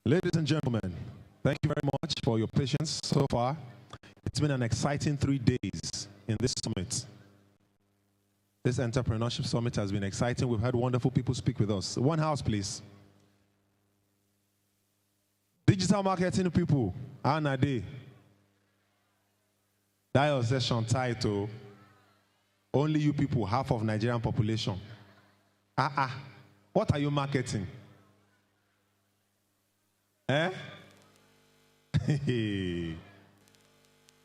Ladies and gentlemen, thank you very much for your patience so far. It's been an exciting 3 days in this summit. This entrepreneurship summit has been exciting. We've had wonderful people speak with us. One house, please. Digital marketing people, how are they? That your session title, only you people, half of Nigerian population. What are you marketing? Eh?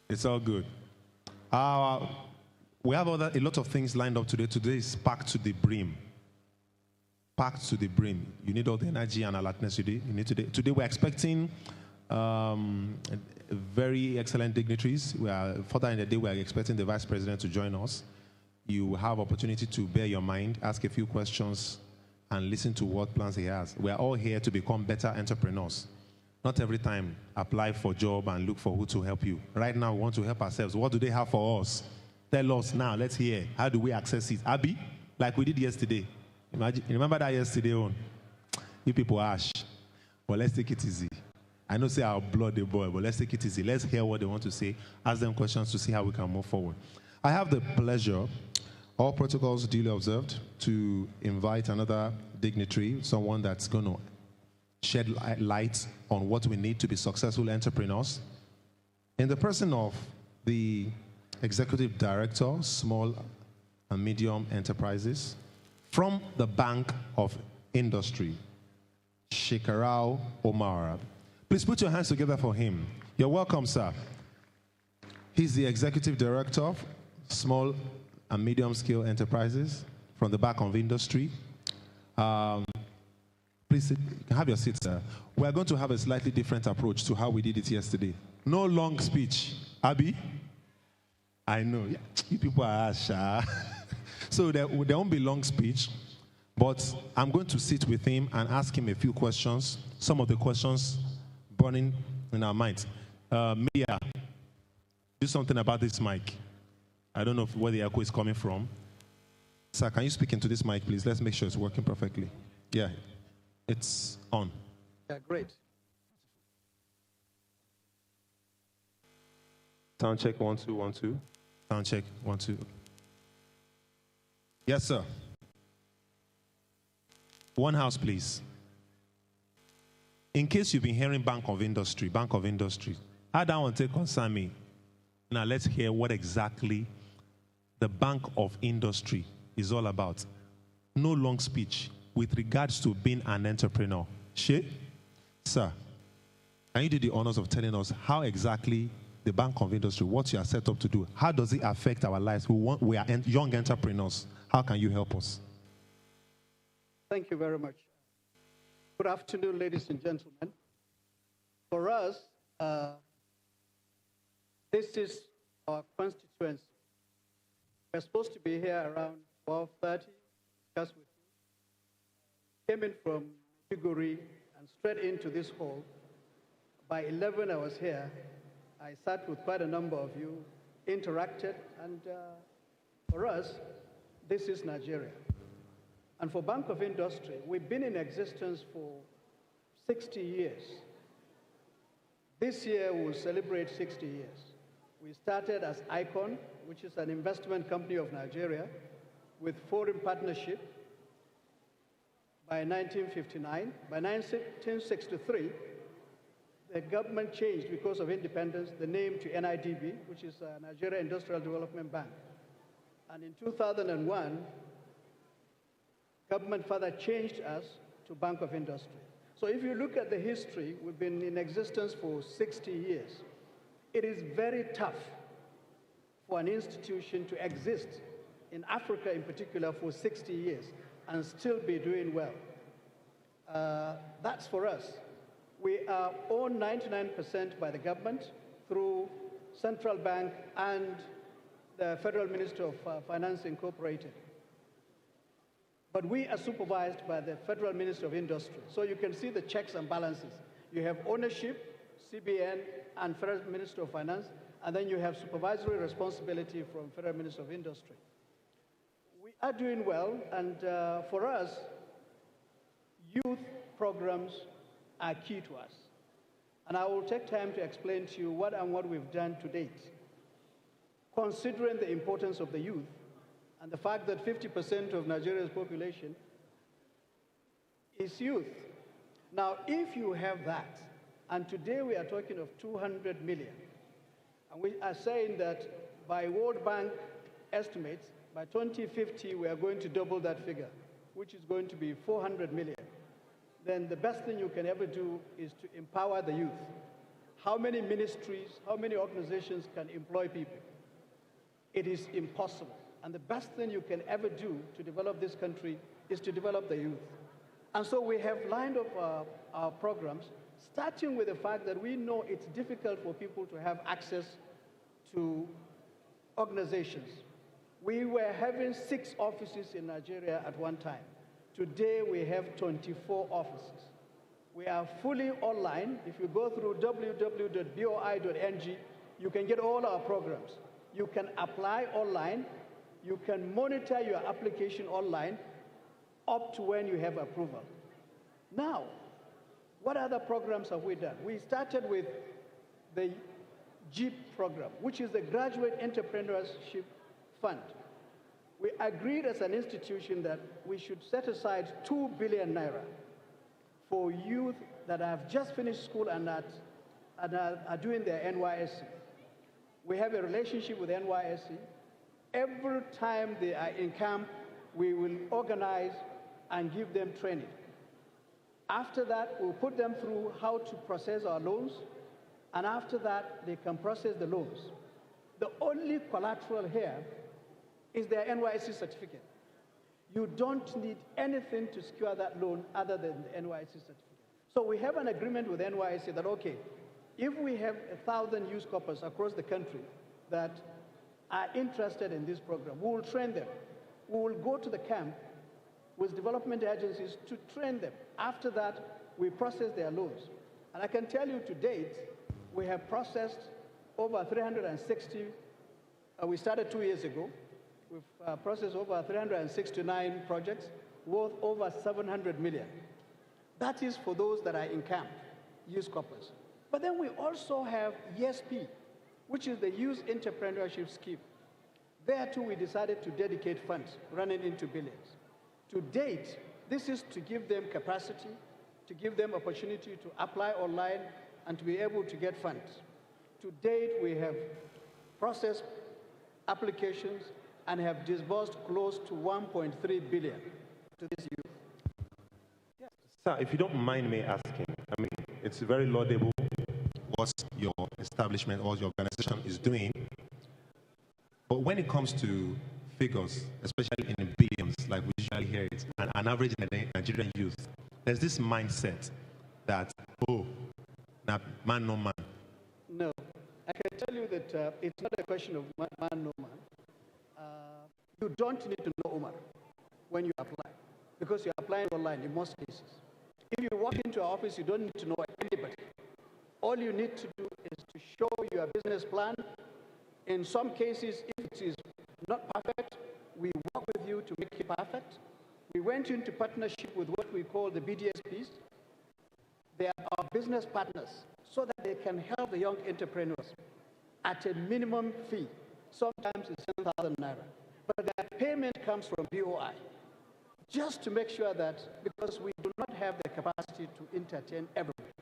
It's all good. We have a lot of things lined up today. Today is packed to the brim. Packed to the brim. You need all the energy and alertness today. Today we're expecting very excellent dignitaries. Further in the day, we are expecting the Vice President to join us. You have opportunity to bear your mind, ask a few questions, and listen to what plans he has. We are all here to become better entrepreneurs. Not every time apply for a job and look for who to help you. Right now, we want to help ourselves. What do they have for us? Tell us now. Let's hear. How do we access it? Abby, like we did yesterday. Imagine, remember that yesterday on? You people ash. But let's take it easy. I know say our blood they boil, but let's take it easy. Let's hear what they want to say. Ask them questions to see how we can move forward. I have the pleasure, all protocols duly observed, to invite another dignitary, someone that's going to shed light on what we need to be successful entrepreneurs. In the person of the Executive Director, Small and Medium Enterprises, from the Bank of Industry, Shekarau Omar. Please put your hands together for him. You're welcome, sir. He's the Executive Director of Small and Medium Scale Enterprises from the Bank of Industry. Please have your seat, sir. We're going to have a slightly different approach to how we did it yesterday. No long speech. Abby? I know. Yeah, you people are shy. So there won't be long speech, but I'm going to sit with him and ask him a few questions, some of the questions burning in our minds. Mia, do something about this mic. I don't know where the echo is coming from. Sir, can you speak into this mic, please? Let's make sure it's working perfectly. Yeah. It's on. Yeah, great. Sound check, 1, 2, 1, 2. Sound check, 1, 2. Yes, sir. One house, please. In case you've been hearing Bank of Industry, how that one take concern me? Now let's hear what exactly the Bank of Industry is all about. No long speech. With regards to being an entrepreneur. Sir, can you do the honors of telling us how exactly the Bank of Industry, what you are set up to do, how does it affect our lives? We are young entrepreneurs. How can you help us? Thank you very much. Good afternoon, ladies and gentlemen. For us, this is our constituency. We're supposed to be here around 12:30, discuss with came in from Maiduguri and straight into this hall. By 11, I was here. I sat with quite a number of you, interacted, and for us, this is Nigeria. And for Bank of Industry, we've been in existence for 60 years. This year, we'll celebrate 60 years. We started as ICON, which is an investment company of Nigeria, with foreign partnership. By 1959, by 1963, the government changed, because of independence, the name to NIDB, which is Nigeria Industrial Development Bank. And in 2001, government further changed us to Bank of Industry. So if you look at the history, we've been in existence for 60 years. It is very tough for an institution to exist in Africa in particular for 60 years and still be doing well. That's for us. We are owned 99% by the government through Central Bank and the Federal Ministry of Finance Incorporated. But we are supervised by the Federal Ministry of Industry. So you can see the checks and balances. You have ownership, CBN, and Federal Ministry of Finance, and then you have supervisory responsibility from Federal Ministry of Industry. We are doing well, and for us, youth programs are key to us. And I will take time to explain to you what we've done to date, considering the importance of the youth and the fact that 50% of Nigeria's population is youth. Now, if you have that, and today we are talking of 200 million, and we are saying that by World Bank estimates, by 2050, we are going to double that figure, which is going to be 400 million. Then the best thing you can ever do is to empower the youth. How many ministries, how many organizations can employ people? It is impossible. And the best thing you can ever do to develop this country is to develop the youth. And so we have lined up our programs, starting with the fact that we know it's difficult for people to have access to organizations. We were having 6 offices in Nigeria at one time. Today, we have 24 offices. We are fully online. If you go through www.boi.ng, you can get all our programs. You can apply online. You can monitor your application online up to when you have approval. Now, what other programs have we done? We started with the GEEP program, which is the Graduate Entrepreneurship Fund. We agreed as an institution that we should set aside 2 billion naira for youth that have just finished school and are doing their NYSC. We have a relationship with NYSC. Every time they are in camp, we will organize and give them training. After that, we'll put them through how to process our loans, and after that, they can process the loans. The only collateral here is their NYSC certificate. You don't need anything to secure that loan other than the NYSC certificate. So we have an agreement with NYSC that, okay, if we have 1,000 youth corpers across the country that are interested in this program, we will train them. We will go to the camp with development agencies to train them. After that, we process their loans. And I can tell you to date, we have processed over 360, we started 2 years ago. We've processed over 369 projects worth over 700 million. That is for those that are in camp, youth corpers. But then we also have ESP, which is the Youth Entrepreneurship Scheme. There too, we decided to dedicate funds running into billions. To date, this is to give them capacity, to give them opportunity to apply online and to be able to get funds. To date, we have processed applications and have disbursed close to 1.3 billion to this youth. Yes. Sir, if you don't mind me asking, I mean, it's very laudable what your establishment or your organization is doing, but when it comes to figures, especially in billions, like we usually hear it, and an average Nigerian youth, there's this mindset that, oh, nah, man, no man. No, I can tell you that it's not a question of man, no man. You don't need to know Umar when you apply, because you're applying online in most cases. If you walk into our office, you don't need to know anybody. All you need to do is to show your business plan. In some cases, if it is not perfect, we work with you to make it perfect. We went into partnership with what we call the BDSPs. They are our business partners so that they can help the young entrepreneurs at a minimum fee. Sometimes it's 10,000 naira. But that payment comes from BOI, just to make sure that, because we do not have the capacity to entertain everyone.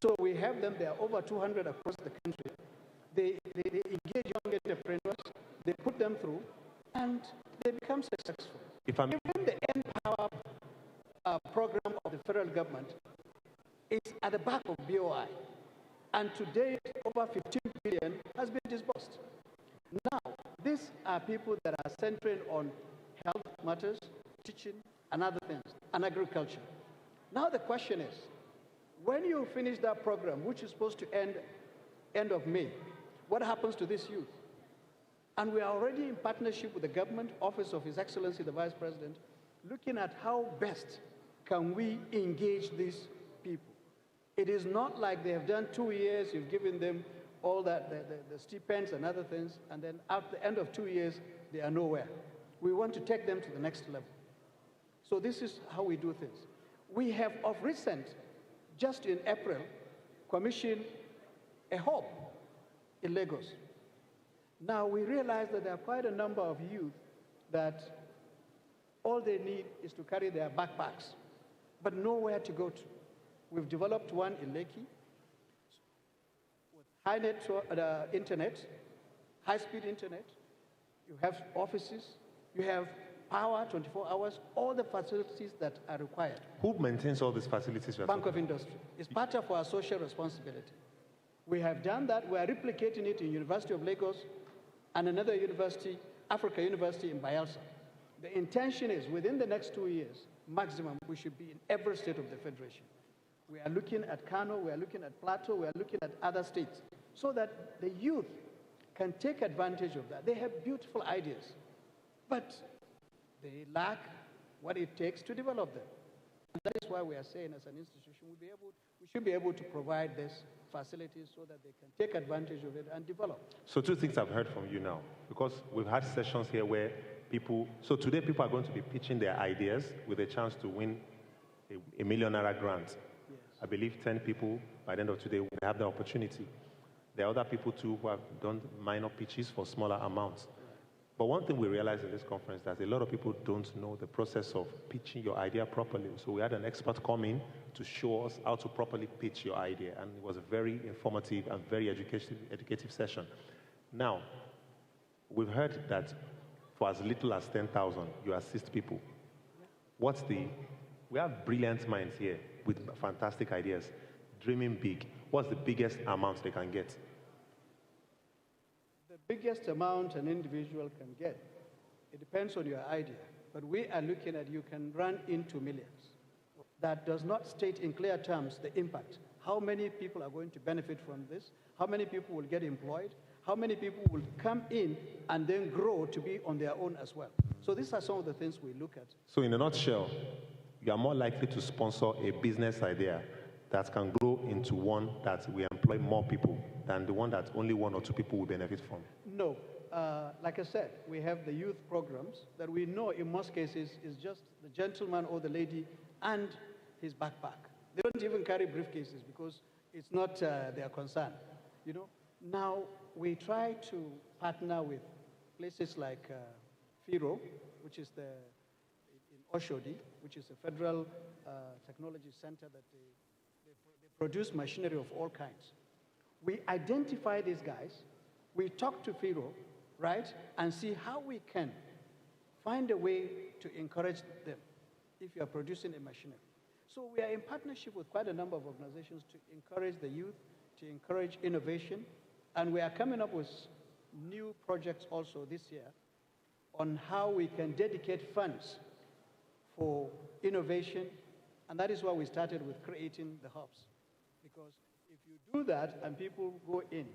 So we have them, there are over 200 across the country. They engage young entrepreneurs, they put them through, and they become successful. Even the Empower program of the federal government is at the back of BOI. And today, over 15 billion has been disbursed. Now, these are people that are centering on health matters, teaching, and other things, and agriculture. Now the question is, when you finish that program, which is supposed to end of May, what happens to this youth? And we are already in partnership with the government, Office of His Excellency, the Vice President, looking at how best can we engage these people. It is not like they have done 2 years, you've given them all that, the stipends and other things, and then at the end of 2 years, they are nowhere. We want to take them to the next level. So this is how we do things. We have, of recent, just in April, commissioned a hub in Lagos. Now we realize that there are quite a number of youth that all they need is to carry their backpacks, but nowhere to go to. We've developed one in Lekki with high internet, high-speed internet. You have offices, you have power 24 hours, all the facilities that are required. Who maintains all these facilities? Bank of Industry. It's part of our social responsibility. We have done that. We are replicating it in University of Lagos and another university, Africa University in Bayelsa. The intention is within the next 2 years, maximum, we should be in every state of the Federation. We are looking at Kano, we are looking at Plateau, we are looking at other states, so that the youth can take advantage of that. They have beautiful ideas, but they lack what it takes to develop them. And that is why we are saying as an institution, we should be able to provide these facilities so that they can take advantage of it and develop. So two things I've heard from you now, because we've had sessions here where so today people are going to be pitching their ideas with a chance to win a $1 million grant. Yes. I believe 10 people by the end of today will have the opportunity. There are other people too who have done minor pitches for smaller amounts. But one thing we realized in this conference is that a lot of people don't know the process of pitching your idea properly. So we had an expert come in to show us how to properly pitch your idea. And it was a very informative and very educative session. Now, we've heard that for as little as 10,000, you assist people. We have brilliant minds here with fantastic ideas, dreaming big. What's the biggest amount they can get? The biggest amount an individual can get, it depends on your idea. But we are looking at you can run into millions. That does not state in clear terms the impact. How many people are going to benefit from this? How many people will get employed? How many people will come in and then grow to be on their own as well? So these are some of the things we look at. So in a nutshell, you are more likely to sponsor a business idea that can grow into one that will employ more people than the one that only 1 or 2 people will benefit from? No. Like I said, we have the youth programs that we know in most cases is just the gentleman or the lady and his backpack. They don't even carry briefcases because it's not their concern. You know. Now, we try to partner with places like FIRO, which is in Oshodi, which is a federal technology center that they produce machinery of all kinds. We identify these guys, we talk to FIRO, right, and see how we can find a way to encourage them if you are producing a machinery. So we are in partnership with quite a number of organizations to encourage the youth, to encourage innovation, and we are coming up with new projects also this year on how we can dedicate funds for innovation, and that is why we started with creating the hubs. Because if you do that and people go in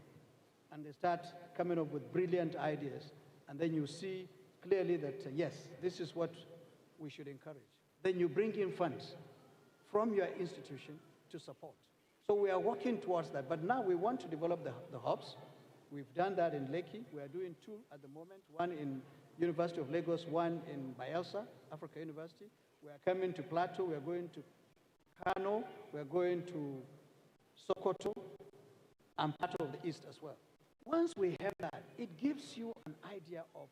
and they start coming up with brilliant ideas, and then you see clearly that, yes, this is what we should encourage, then you bring in funds from your institution to support. So we are working towards that, but now we want to develop the hubs. We've done that in Lekki. We are doing 2 at the moment, one in University of Lagos, one in Bayelsa, Africa University. We are coming to Plateau. We are going to Kano. We are going to Sokoto and part of the East as well. Once we have that, it gives you an idea of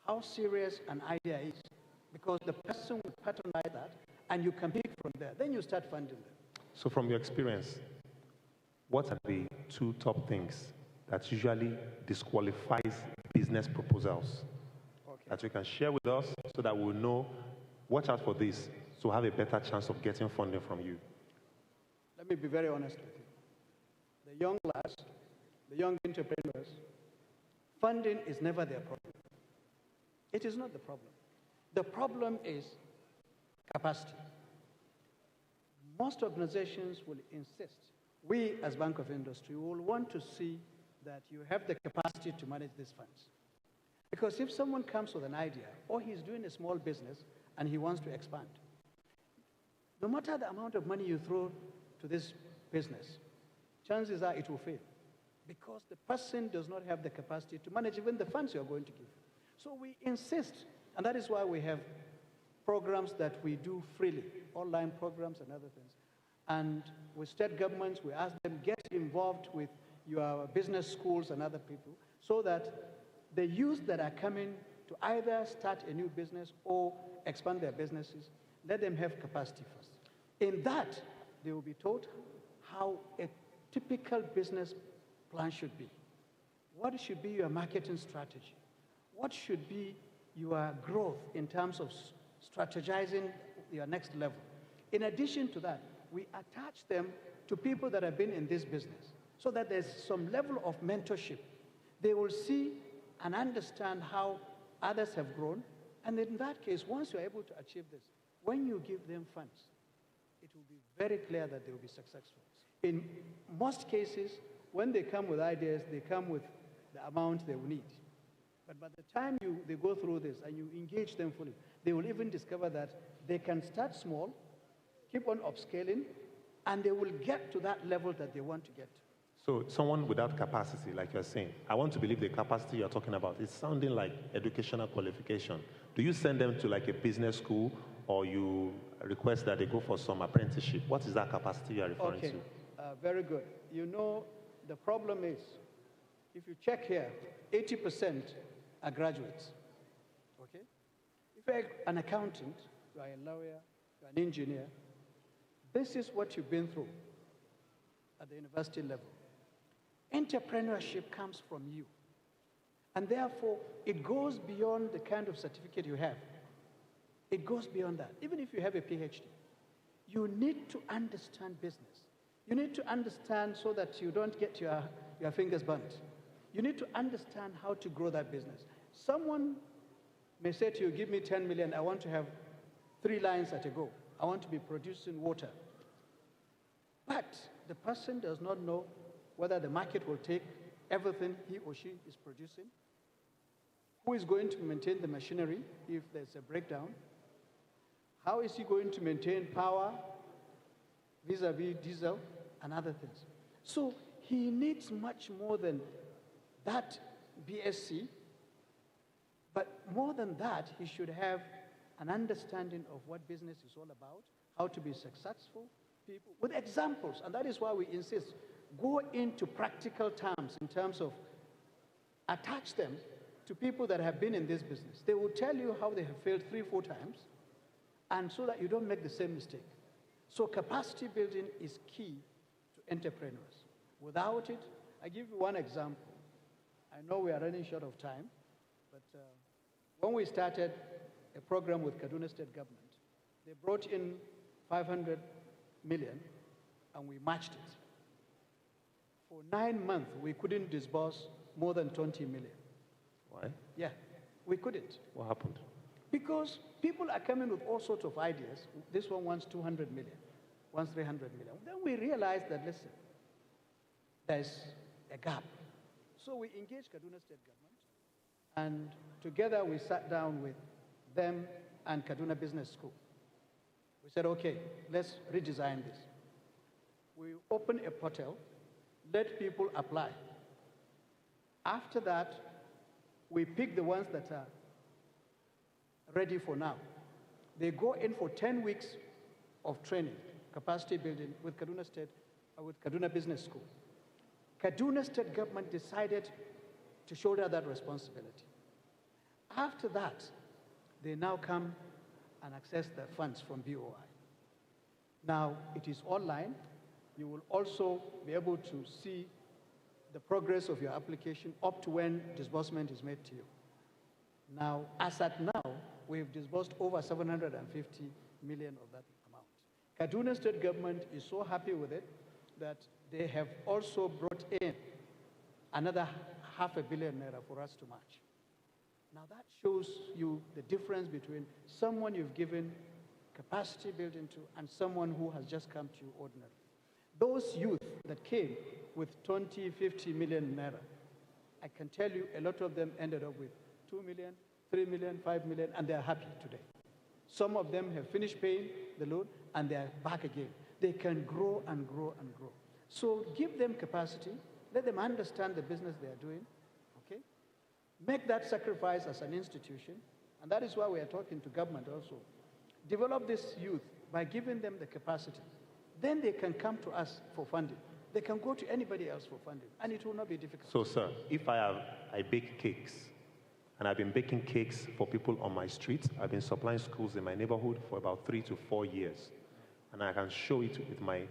how serious an idea is, because the person will patronize that, and you can pick from there. Then you start funding them. So from your experience, what are the 2 top things that usually disqualifies business proposals that you can share with us so that we'll know, watch out for this, so have a better chance of getting funding from you? Let me be very honest with you. The young lads, the young entrepreneurs, funding is never their problem. It is not the problem. The problem is capacity. Most organizations will insist, we as Bank of Industry will want to see that you have the capacity to manage these funds. Because if someone comes with an idea, or he's doing a small business and he wants to expand, no matter the amount of money you throw to this business, chances are it will fail. Because the person does not have the capacity to manage even the funds you're going to give. So we insist, and that is why we have programs that we do freely, online programs and other things. And with state governments, we ask them, get involved with your business schools and other people so that the youth that are coming to either start a new business or expand their businesses, let them have capacity first. In that, they will be taught how a typical business plan should be. What should be your marketing strategy? What should be your growth in terms of strategizing your next level? In addition to that, we attach them to people that have been in this business so that there's some level of mentorship. They will see and understand how others have grown. And in that case, once you're able to achieve this, when you give them funds, it will be very clear that they will be successful. In most cases, when they come with ideas, they come with the amount they will need. But by the time they go through this and you engage them fully, they will even discover that they can start small, keep on upscaling, and they will get to that level that they want to get to. So someone without capacity, like you're saying, I want to believe the capacity you're talking about is sounding like educational qualification. Do you send them to like a business school or you request that they go for some apprenticeship? What is that capacity you're referring to? Very good. You know, the problem is, if you check here, 80% are graduates, okay? If you're an accountant, you are a lawyer, you are an engineer, this is what you've been through at the university level. Entrepreneurship comes from you. And therefore, it goes beyond the kind of certificate you have. It goes beyond that. Even if you have a PhD, you need to understand business. You need to understand so that you don't get your fingers burnt. You need to understand how to grow that business. Someone may say to you, give me 10 million, I want to have 3 lines at a go. I want to be producing water. But the person does not know whether the market will take everything he or she is producing, who is going to maintain the machinery if there's a breakdown, how is he going to maintain power vis-a-vis diesel and other things. So he needs much more than that BSc, but more than that, he should have an understanding of what business is all about, how to be successful, people, with examples. And that is why we insist, go into practical terms in terms of attach them to people that have been in this business. They will tell you how they have failed 3-4 times, and so that you don't make the same mistake. So capacity building is key to entrepreneurs. Without it, I give you one example. I know we are running short of time, but when we started a program with Kaduna State government, they brought in 500 million, and we matched it. For 9 months, we couldn't disburse more than 20 million. Why? Yeah, we couldn't. What happened? Because people are coming with all sorts of ideas. This one wants 200 million, wants 300 million. Then we realized that, listen, there's a gap. So we engaged Kaduna State government, and together we sat down with them and Kaduna Business School. We said, okay, let's redesign this. We open a portal, let people apply. After that, we pick the ones that are ready for now. They go in for 10 weeks of training, capacity building with Kaduna State, with Kaduna Business School. Kaduna State government decided to shoulder that responsibility. After that, they now come and access the funds from BOI. Now, it is online. You will also be able to see the progress of your application up to when disbursement is made to you. Now, as at now, we've disbursed over 750 million of that amount. Kaduna State government is so happy with it that they have also brought in another $500 million for us to match. Now that shows you the difference between someone you've given capacity building to and someone who has just come to you ordinarily. Those youth that came with 20, 50 million naira, I can tell you a lot of them ended up with 2 million, 3 million, 5 million, and they're happy today. Some of them have finished paying the loan and they're back again. They can grow and grow and grow. So give them capacity, let them understand the business they are doing, okay? Make that sacrifice as an institution, and that is why we are talking to government also. Develop this youth by giving them the capacity. then they can come to us for funding. They can go to anybody else for funding, and it will not be difficult. So, sir, if I bake cakes, and I've been baking cakes for people on my street, I've been supplying schools in my neighborhood for about 3 to 4 years, and I can show it with my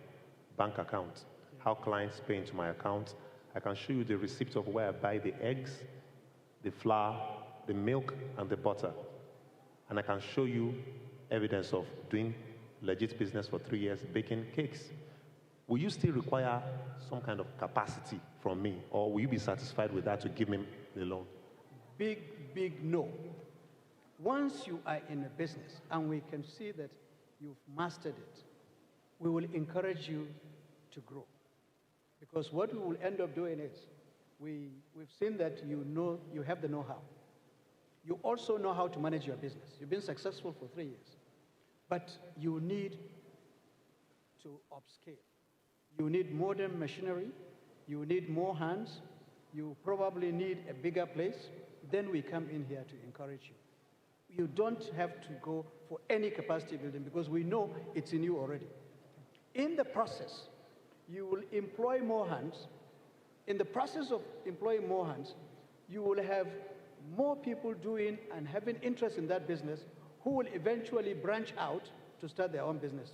bank account, how clients pay into my account. I can show you the receipt of where I buy the eggs, the flour, the milk, and the butter. And I can show you evidence of doing legit business for 3 years, baking cakes. Will you still require some kind of capacity from me, or will you be satisfied with that to give me the loan? Big no. Once you are in a business and we can see that you've mastered it, we will encourage you to grow. Because what we will end up doing is, we've seen that you have the know-how. You also know how to manage your business. You've been successful for 3 years. But you need to upscale. You need modern machinery. You need more hands. You probably need a bigger place. Then we come in here to encourage you. You don't have to go for any capacity building because we know it's in you already. In the process, you will employ more hands. In the process of employing more hands, you will have more people doing and having interest in that business who will eventually branch out to start their own business.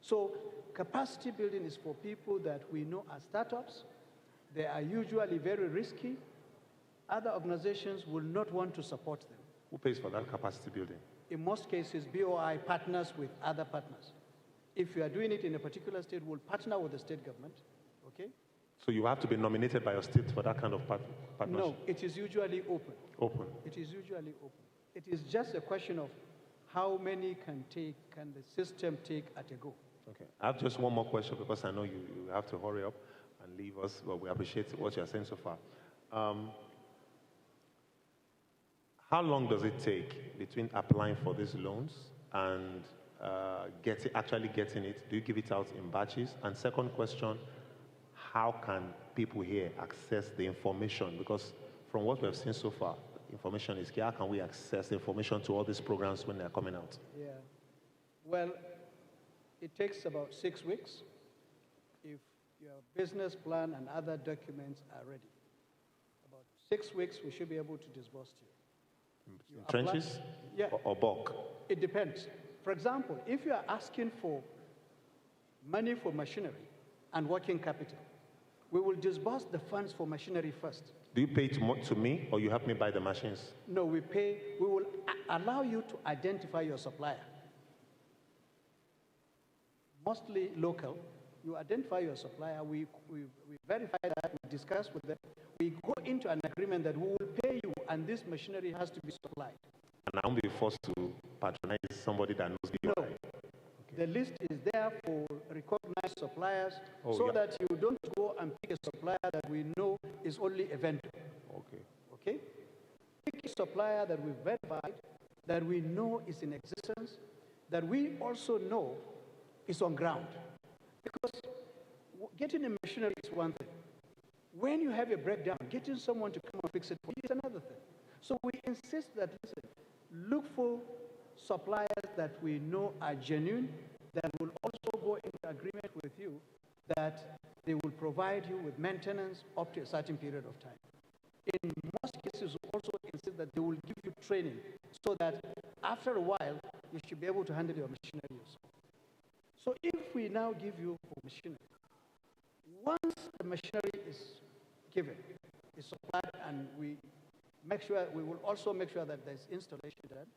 So capacity building is for people that we know are startups. They are usually very risky. Other organizations will not want to support them. Who pays for that capacity building? In most cases, BOI partners with other partners. If you are doing it in a particular state, we'll partner with the state government, okay? So you have to be nominated by your state for that kind of partnership? No, it is usually open. Open? It is usually open. It is just a question of how many can the system take at a go. Okay. I have just one more question because I know you have to hurry up and leave us, but we appreciate what you're saying so far. How long does it take between applying for these loans and actually getting it? Do you give it out in batches? And second question, how can people here access the information? Because from what we have seen so far, information is key. How can we access information to all these programs when they're coming out? Yeah. Well, it takes about 6 weeks if your business plan and other documents are ready. About 6 weeks, we should be able to disburse to you. In trenches? Yeah. Or bulk? It depends. For example, if you are asking for money for machinery and working capital, we will disburse the funds for machinery first. Do you pay to me, or you help me buy the machines? No, we will allow you to identify your supplier. Mostly local. You identify your supplier, we verify that, we discuss with them, we go into an agreement that we will pay you and this machinery has to be supplied. And I won't be forced to patronize somebody that knows BOI. No. Okay. The list is there for recognized suppliers that you don't go and pick a supplier that we know is only a vendor. Okay. Okay? Pick a supplier that we've verified, that we know is in existence, that we also know is on ground. Because getting a machinery is one thing. When you have a breakdown, getting someone to come and fix it is another thing. So we insist that, listen, look for suppliers that we know are genuine, that will also go into agreement with you that they will provide you with maintenance up to a certain period of time. In most cases, we also insist that they will give you training so that after a while, you should be able to handle your machinery yourself. So if we now give you machinery, once the machinery is given, is supplied, and we will also make sure that there's installation done,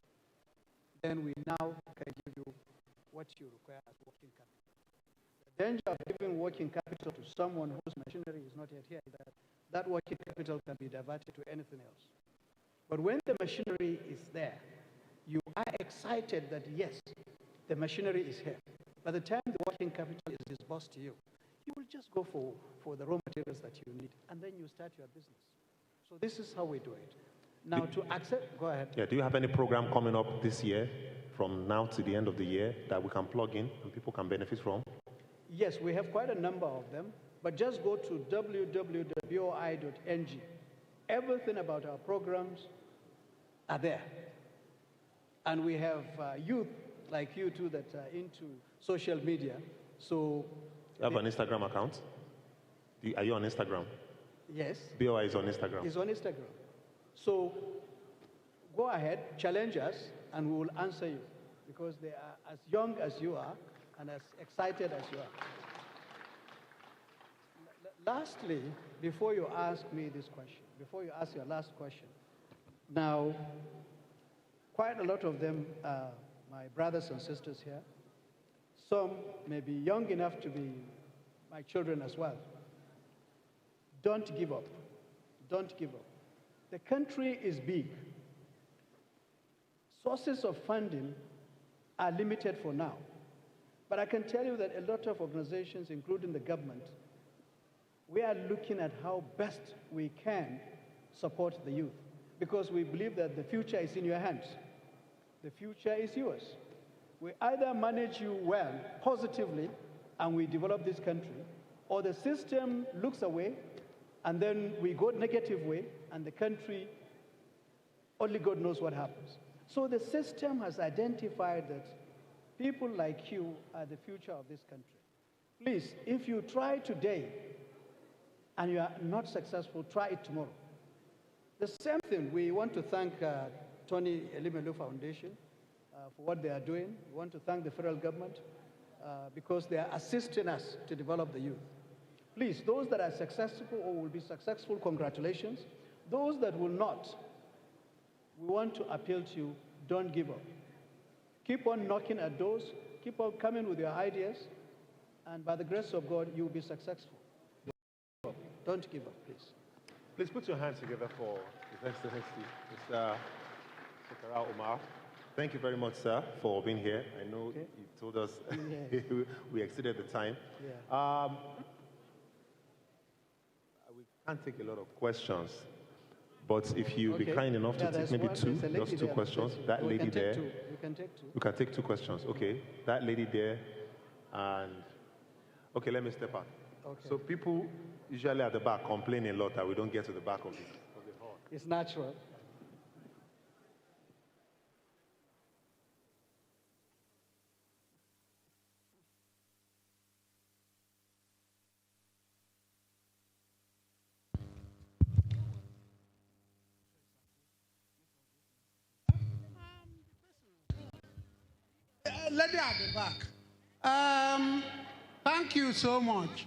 then we now can give you what you require as working capital. The danger of giving working capital to someone whose machinery is not yet here is that that working capital can be diverted to anything else. But when the machinery is there, you are excited that yes, the machinery is here. By the time the working capital is disbursed to you, you will just go for the raw materials that you need, and then you start your business. So this is how we do it. Now, to accept, go ahead. Yeah, do you have any program coming up this year, from now to the end of the year, that we can plug in and people can benefit from? Yes, we have quite a number of them, but just go to www.boi.ng. Everything about our programs are there. And we have youth like you two that are into social media. So, You have an Instagram account? Are you on Instagram? yes. BOI is on Instagram. It's on Instagram. So go ahead, challenge us, and we will answer you because they are as young as you are and as excited as you are. Lastly, before you ask me this question, before you ask your last question, now, quite a lot of them are my brothers and sisters here. Some may be young enough to be my children as well. Don't give up. Don't give up. The country is big. Sources of funding are limited for now. But I can tell you that a lot of organizations, including the government, we are looking at how best we can support the youth because we believe that the future is in your hands. The future is yours. We either manage you well, positively, and we develop this country, or the system looks away, and then we go negative way, and the country, only God knows what happens. So the system has identified that people like you are the future of this country. Please, if you try today and you are not successful, try it tomorrow. The same thing, we want to thank Tony Elimelu Foundation for what they are doing. We want to thank the federal government because they are assisting us to develop the youth. Please, those that are successful or will be successful, congratulations. Those that will not, we want to appeal to you, don't give up. Keep on knocking at doors, keep on coming with your ideas, and by the grace of God, you will be successful. Don't give up, please. Please put your hands together for His Excellency, Mr. Shekara Omar. Thank you very much, sir, for being here. I know you told us we exceeded the time. Yeah. We can't take a lot of questions, but if you be kind enough to take maybe two, just two questions. That lady there. You can take two. We can take two questions. Okay. That lady there, and okay, let me step out. Okay. So people usually at the back complain a lot that we don't get to the back of the hall. It's natural. Lady at the back. Thank you so much.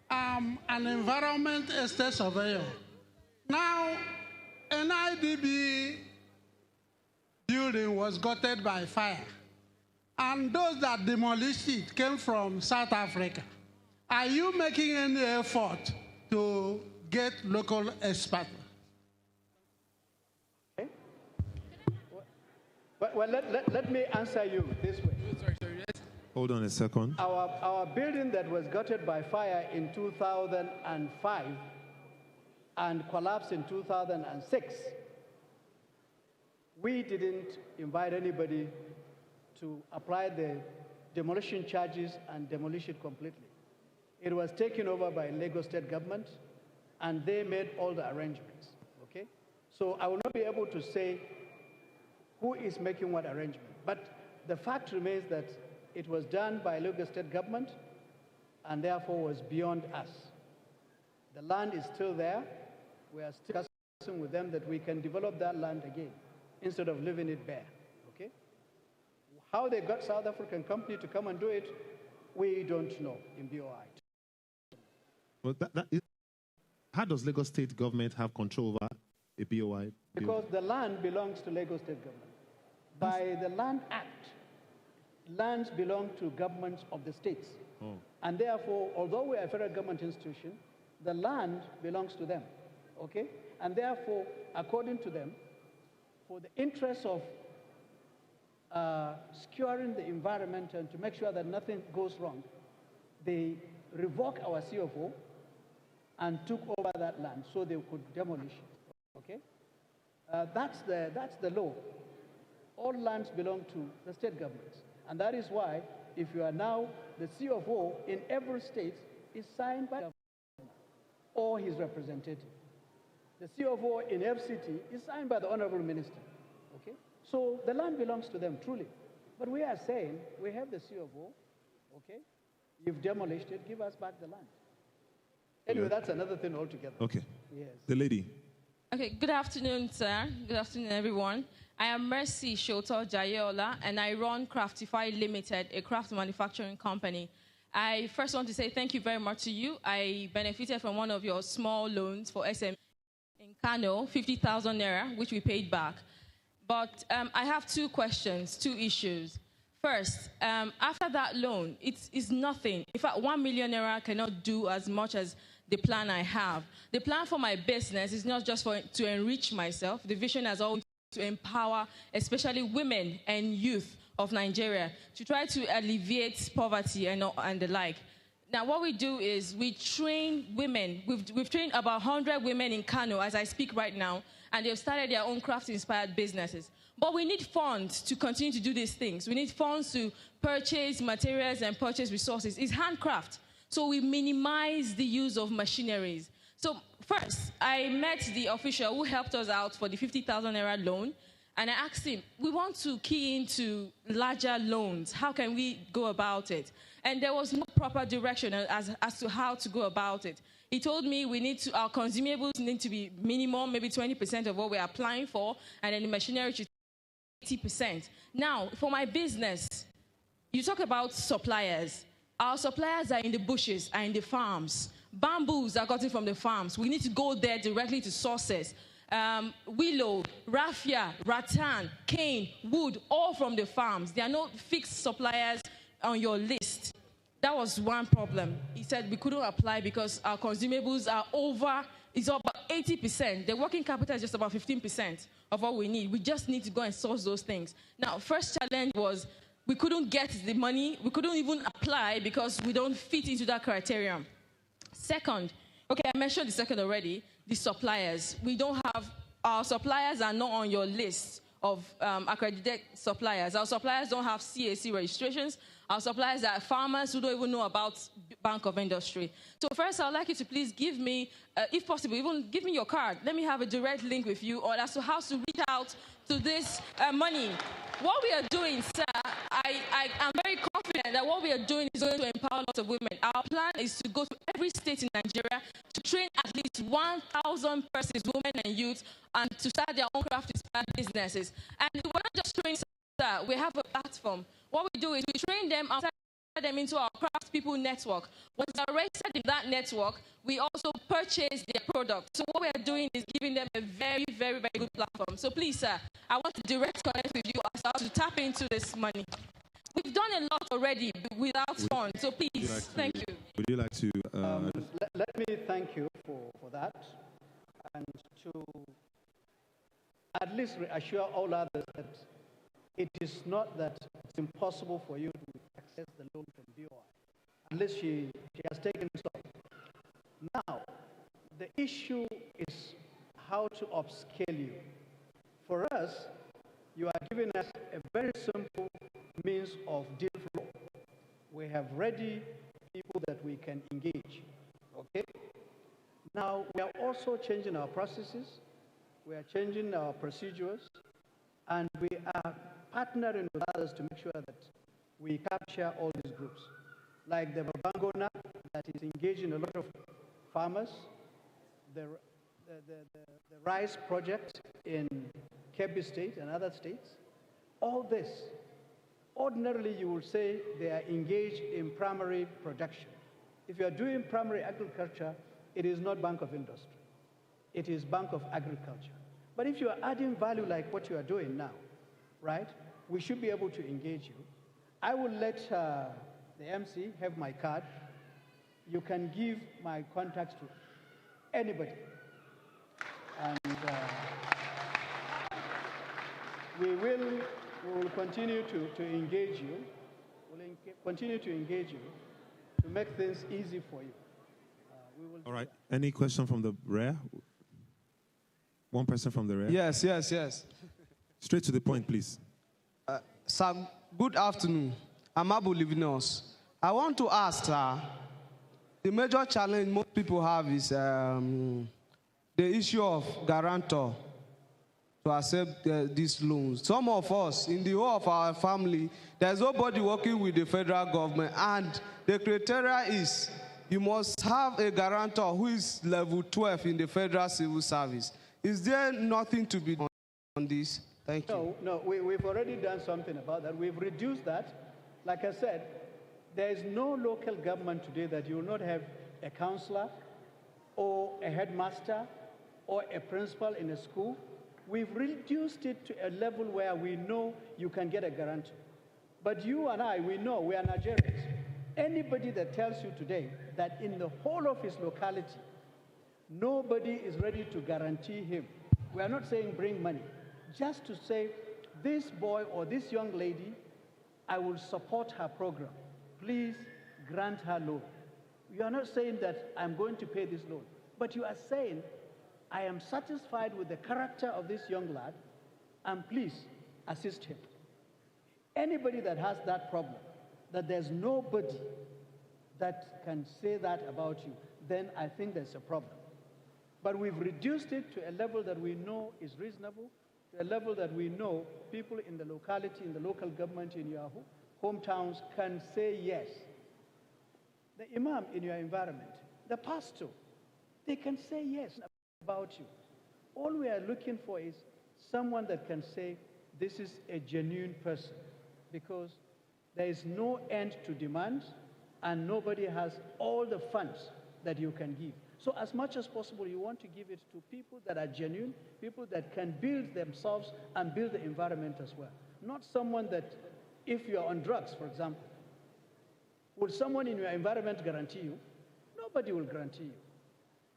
I'm an environment estate surveyor. Now, an IDB building was gutted by fire, and those that demolished it came from South Africa. Are you making any effort to get local experts? Okay. Well, let me answer you this way. Sorry, yes. Hold on a second. Our building that was gutted by fire in 2005 and collapsed in 2006, we didn't invite anybody to apply the demolition charges and demolish it completely. It was taken over by Lagos State government, and they made all the arrangements, okay? So I will not be able to say who is making what arrangement, but the fact remains that it was done by Lagos State government and therefore was beyond us. The land is still there. We are still discussing with them that we can develop that land again instead of leaving it bare, okay? How they got South African company to come and do it, we don't know in BOI. Well, how does Lagos State government have control over a BOI? Because the land belongs to Lagos State government. By the Land Act, lands belong to governments of the states. Oh. And therefore, although we are a federal government institution, the land belongs to them, okay? And therefore, according to them, for the interest of securing the environment and to make sure that nothing goes wrong, they revoked our CFO and took over that land so they could demolish it, okay? That's the law. All lands belong to the state governments. And that is why, if you are now the CFO in every state, is signed by the governor or his representative. The CFO in FCT is signed by the Honorable Minister, okay? So the land belongs to them, truly. But we are saying we have the CFO, okay? You've demolished it, give us back the land. Anyway, that's another thing altogether. Okay. Yes. The lady. Okay, good afternoon, sir. Good afternoon, everyone. I am Mercy Shoto Jayola, and I run Craftify Limited, a craft manufacturing company. I first want to say thank you very much to you. I benefited from one of your small loans for SM in Kano, 50,000 naira, which we paid back. But I have two questions, two issues. First, after that loan, it's nothing. In fact, 1 million naira cannot do as much as the plan I have. The plan for my business is not just to enrich myself. The vision has always been to empower, especially women and youth of Nigeria, to try to alleviate poverty and the like. Now, what we do is we train women. We've trained about 100 women in Kano as I speak right now, and they've started their own craft-inspired businesses. But we need funds to continue to do these things. We need funds to purchase materials and purchase resources. It's handcraft. So we minimize the use of machineries. So first, I met the official who helped us out for the 50,000 naira loan, and I asked him, we want to key into larger loans. How can we go about it? And there was no proper direction as to how to go about it. He told me our consumables need to be minimum, maybe 20% of what we're applying for, and then the machinery should be 80%. Now, for my business, you talk about suppliers. Our suppliers are in the bushes, are in the farms. Bamboos are gotten from the farms. We need to go there directly to sources. Willow, raffia, rattan, cane, wood, all from the farms. There are no fixed suppliers on your list. That was one problem. He said we couldn't apply because our consumables are it's about 80%. The working capital is just about 15% of what we need. We just need to go and source those things. Now, first challenge was we couldn't get the money. We couldn't even apply because we don't fit into that criterion. Second, okay, I mentioned the second already, the suppliers. Our suppliers are not on your list of accredited suppliers. Our suppliers don't have CAC registrations. Our suppliers are farmers who don't even know about Bank of Industry. So first, I would like you to please give me, if possible, even give me your card. Let me have a direct link with you or as to how to reach out to this money. What we are doing, sir, I'm very confident that what we are doing is going to empower lots of women. Our plan is to go to every state in Nigeria to train at least 1,000 persons, women and youth, and to start their own craft-inspired businesses. And we're not just training, sir, we have a platform. What we do is we train them and turn them into our craft people network. Once they're registered in that network, we also purchase their product. So what we are doing is giving them a very, very, very good platform. So please, sir, I want to direct connect with you as to tap into this money. We've done a lot already without funds, so please, thank you. Would you like to... Let me thank you for that, and to at least reassure all others that it is not that it's impossible for you to access the loan from BOI, unless she has taken this up. Now, the issue is how to upscale you. For us, you are giving us a very simple means of deal flow. We have ready people that we can engage, okay? Now, we are also changing our processes, we are changing our procedures, and we are partnering with others to make sure that we capture all these groups. Like the Babangona that is engaging a lot of farmers, the rice project in Kebbi State and other states. All this, ordinarily you will say they are engaged in primary production. If you are doing primary agriculture, it is not Bank of Industry. It is Bank of Agriculture. But if you are adding value like what you are doing now, right, we should be able to engage you. I will let the MC have my card. You can give my contacts to anybody. And we will continue to engage you. We'll continue to engage you to make things easy for you. All right. Any question from the rear? One person from the rear? Yes. Straight to the point, please. Sir, good afternoon. I'm Abu Livinos. I want to ask, the major challenge most people have is the issue of guarantor. to accept these loans. Some of us, in the whole of our family, there's nobody working with the federal government, and the criteria is you must have a guarantor who is level 12 in the federal civil service. Is there nothing to be done on this? Thank you. No, we've already done something about that. We've reduced that. Like I said, there is no local government today that you will not have a counselor or a headmaster or a principal in a school. We've reduced it to a level where we know you can get a guarantor. But you and I, we know we are Nigerians. Anybody that tells you today that in the whole of his locality, nobody is ready to guarantee him. We are not saying bring money. Just to say, this boy or this young lady, I will support her program. Please grant her loan. You are not saying that I'm going to pay this loan, but you are saying, I am satisfied with the character of this young lad, and please assist him. Anybody that has that problem, that there's nobody that can say that about you, then I think there's a problem. But we've reduced it to a level that we know is reasonable, to a level that we know people in the locality, in the local government, in your hometowns can say yes. The imam in your environment, the pastor, they can say yes about you. All we are looking for is someone that can say, this is a genuine person, because there is no end to demands and nobody has all the funds that you can give. So as much as possible, you want to give it to people that are genuine, people that can build themselves and build the environment as well. Not someone that, if you're on drugs, for example, will someone in your environment guarantee you? Nobody will guarantee you.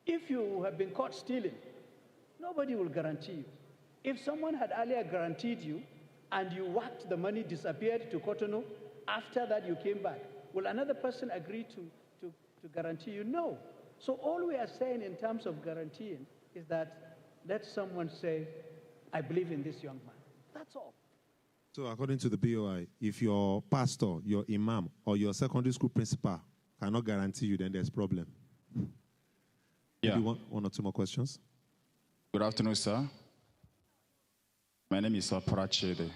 If you have been caught stealing, nobody will guarantee you. If someone had earlier guaranteed you and you whacked the money, disappeared to Cotonou, after that you came back, will another person agree to guarantee you? No. So all we are saying in terms of guaranteeing is that let someone say, I believe in this young man. That's all. So according to the BOI, if your pastor, your imam, or your secondary school principal cannot guarantee you, then there's a problem. Yeah. Maybe one or two more questions? Good afternoon, sir. My name is Prachede.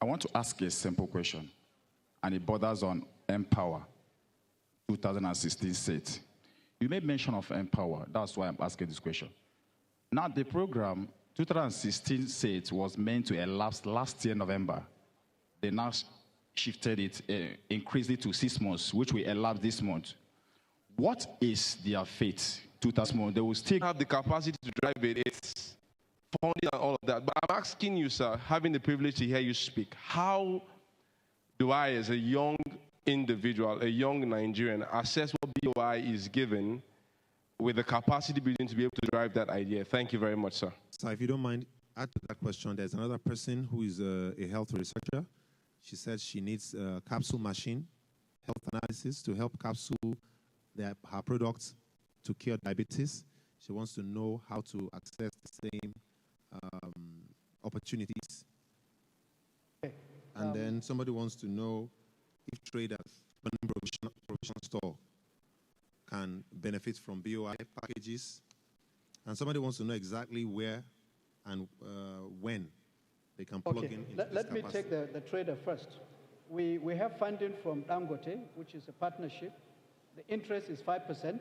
I want to ask a simple question, and it borders on Empower 2016 state. You made mention of Empower. That's why I'm asking this question. Now, the program 2016 state was meant to elapse last year, November. They now shifted it, increased it to 6 months, which will elapse this month. What is their fate? 2000 months, they will still have the capacity to drive it. It's funding and all of that. But I'm asking you, sir, having the privilege to hear you speak, how do I, as a young individual, a young Nigerian, assess what BOI is given with the capacity building to be able to drive that idea? Thank you very much, sir. So if you don't mind, add to that question, there's another person who is a health researcher. She said she needs a capsule machine, health analysis, to help capsule her products to cure diabetes. She wants to know how to access the same opportunities. Okay. And then somebody wants to know if traders running provision store can benefit from BOI packages. And somebody wants to know exactly where and when they can plug in. Let me take the trader first. We have funding from Dangote, which is a partnership. The interest is 5%,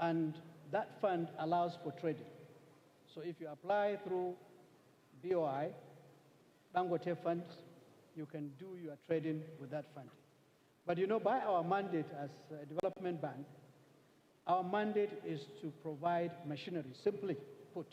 and that fund allows for trading. So if you apply through BOI, Dangote funds, you can do your trading with that funding. But you know, by our mandate as a development bank, our mandate is to provide machinery, simply put.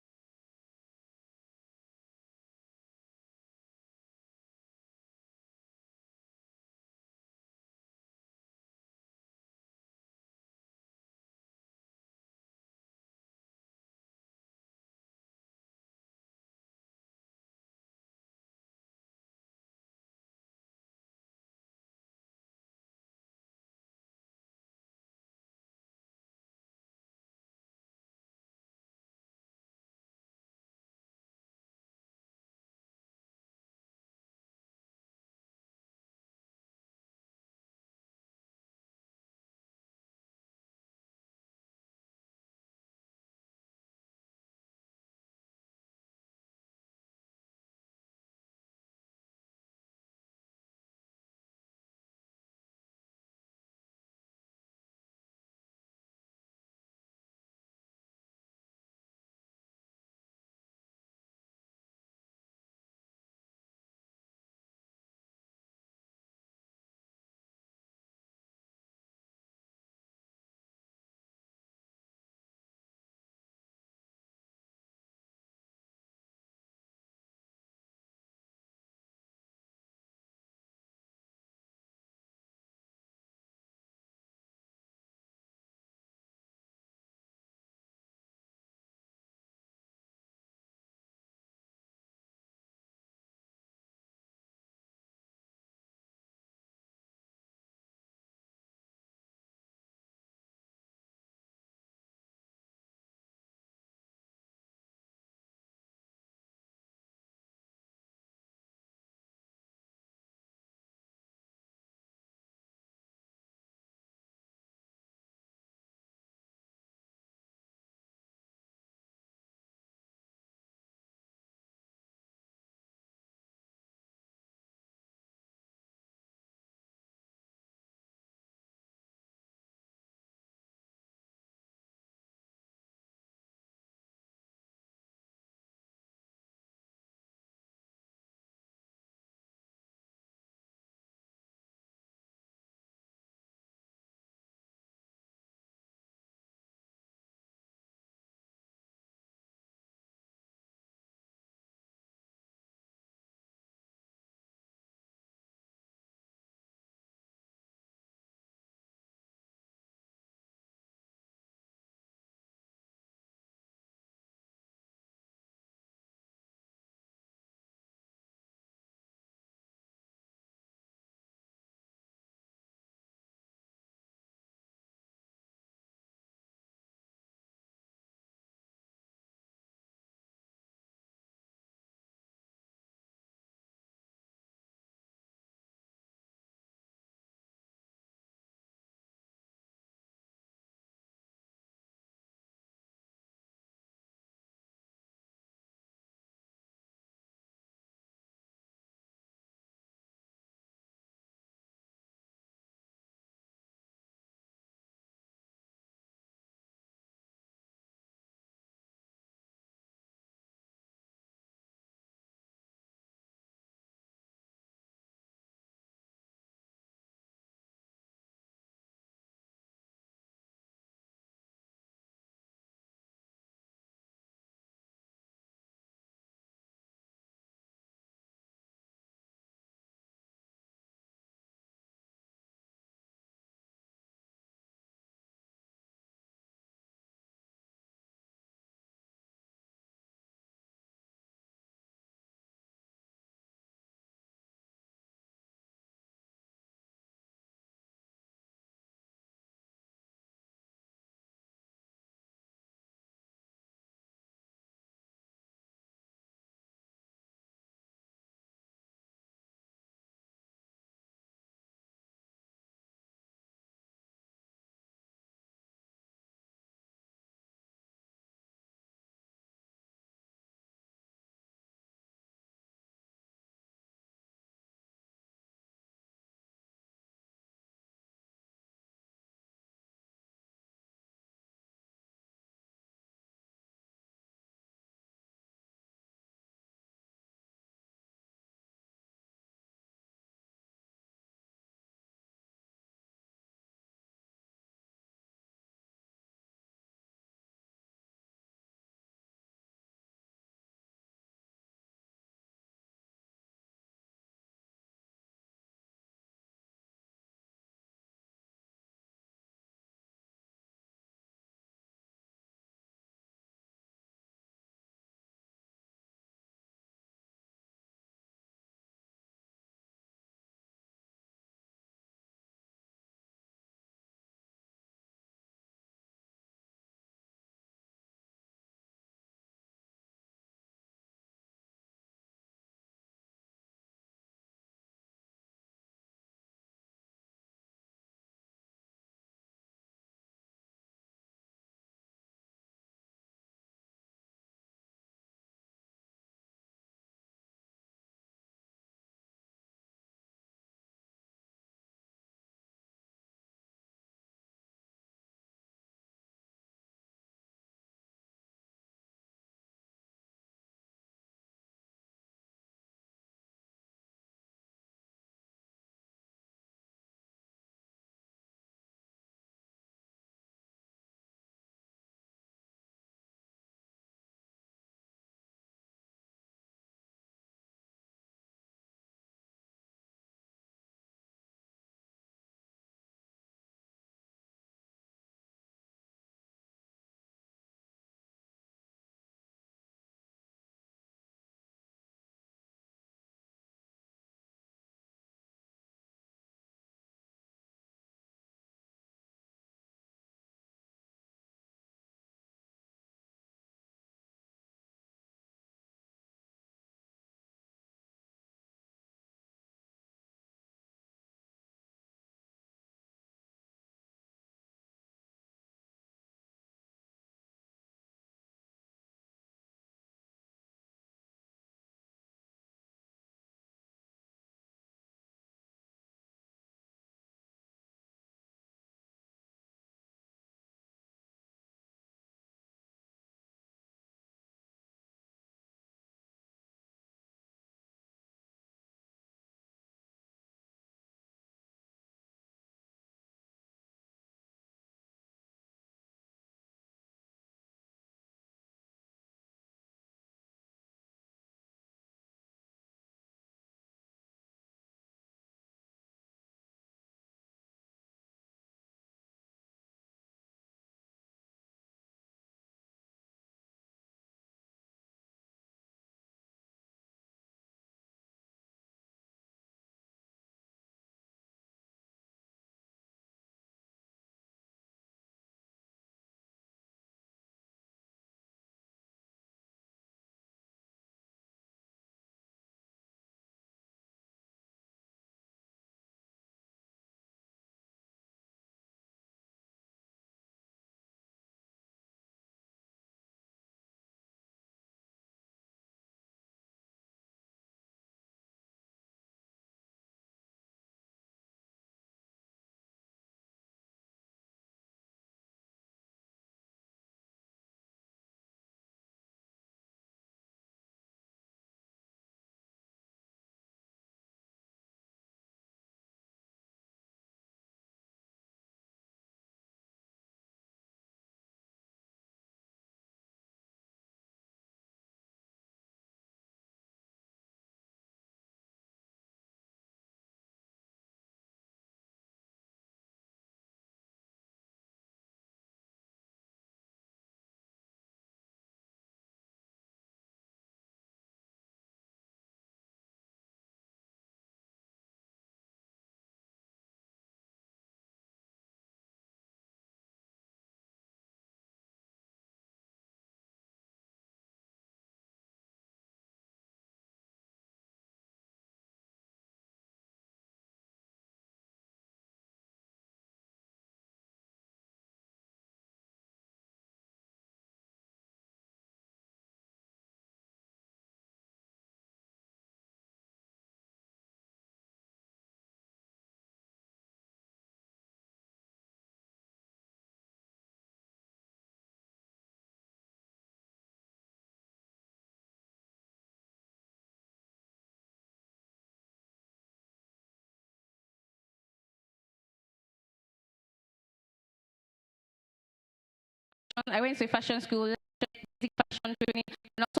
I went to a fashion school, basic fashion training, and also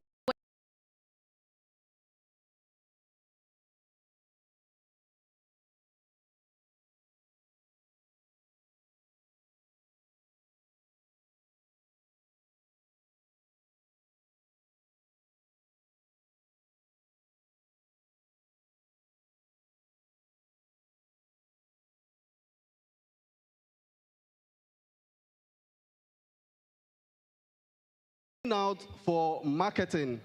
out for marketing,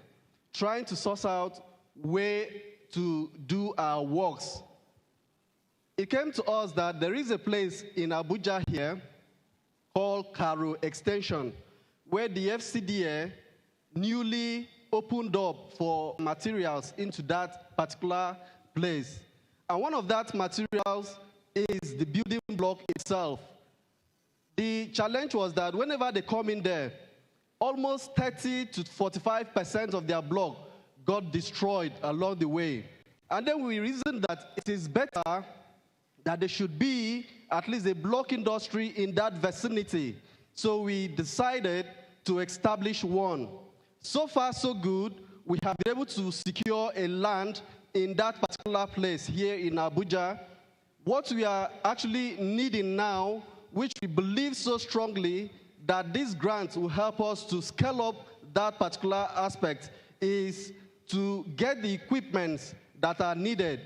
trying to source out way to do our works. It came to us that there is a place in Abuja here called Karo Extension, where the FCDA newly opened up for materials into that particular place. And one of that materials is the building block itself. The challenge was that whenever they come in there, almost 30 to 45% of their block got destroyed along the way. And then we reasoned that it is better that there should be at least a block industry in that vicinity. So we decided to establish one. So far, so good. We have been able to secure a land in that particular place here in Abuja. What we are actually needing now, which we believe so strongly that this grant will help us to scale up that particular aspect, is to get the equipments that are needed.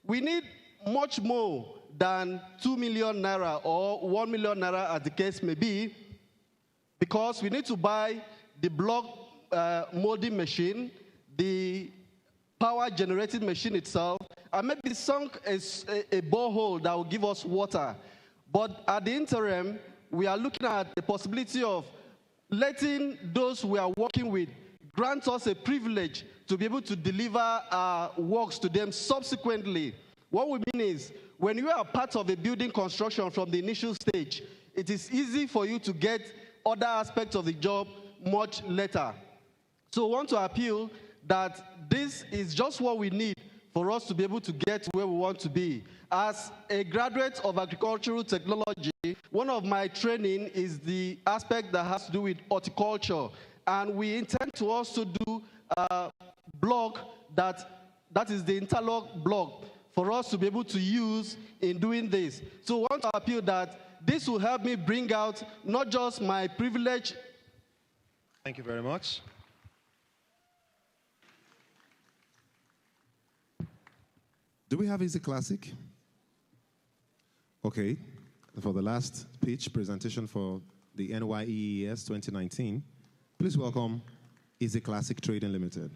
We need much more than 2 million naira or 1 million naira, as the case may be, because we need to buy the block molding machine, the power generating machine itself, and maybe sunk a borehole that will give us water. But at the interim, we are looking at the possibility of letting those we are working with grant us a privilege to be able to deliver our works to them subsequently. What we mean is, when you are part of a building construction from the initial stage, it is easy for you to get other aspects of the job much later. So I want to appeal that this is just what we need for us to be able to get where we want to be. As a graduate of agricultural technology, one of my training is the aspect that has to do with horticulture. And we intend to also do a block that is the interlock block for us to be able to use in doing this. So I want to appeal that this will help me bring out not just my privilege. Thank you very much. Do we have Easy Classic? Okay. For the last pitch presentation for the NYEES 2019, please welcome Easy Classic Trading Limited.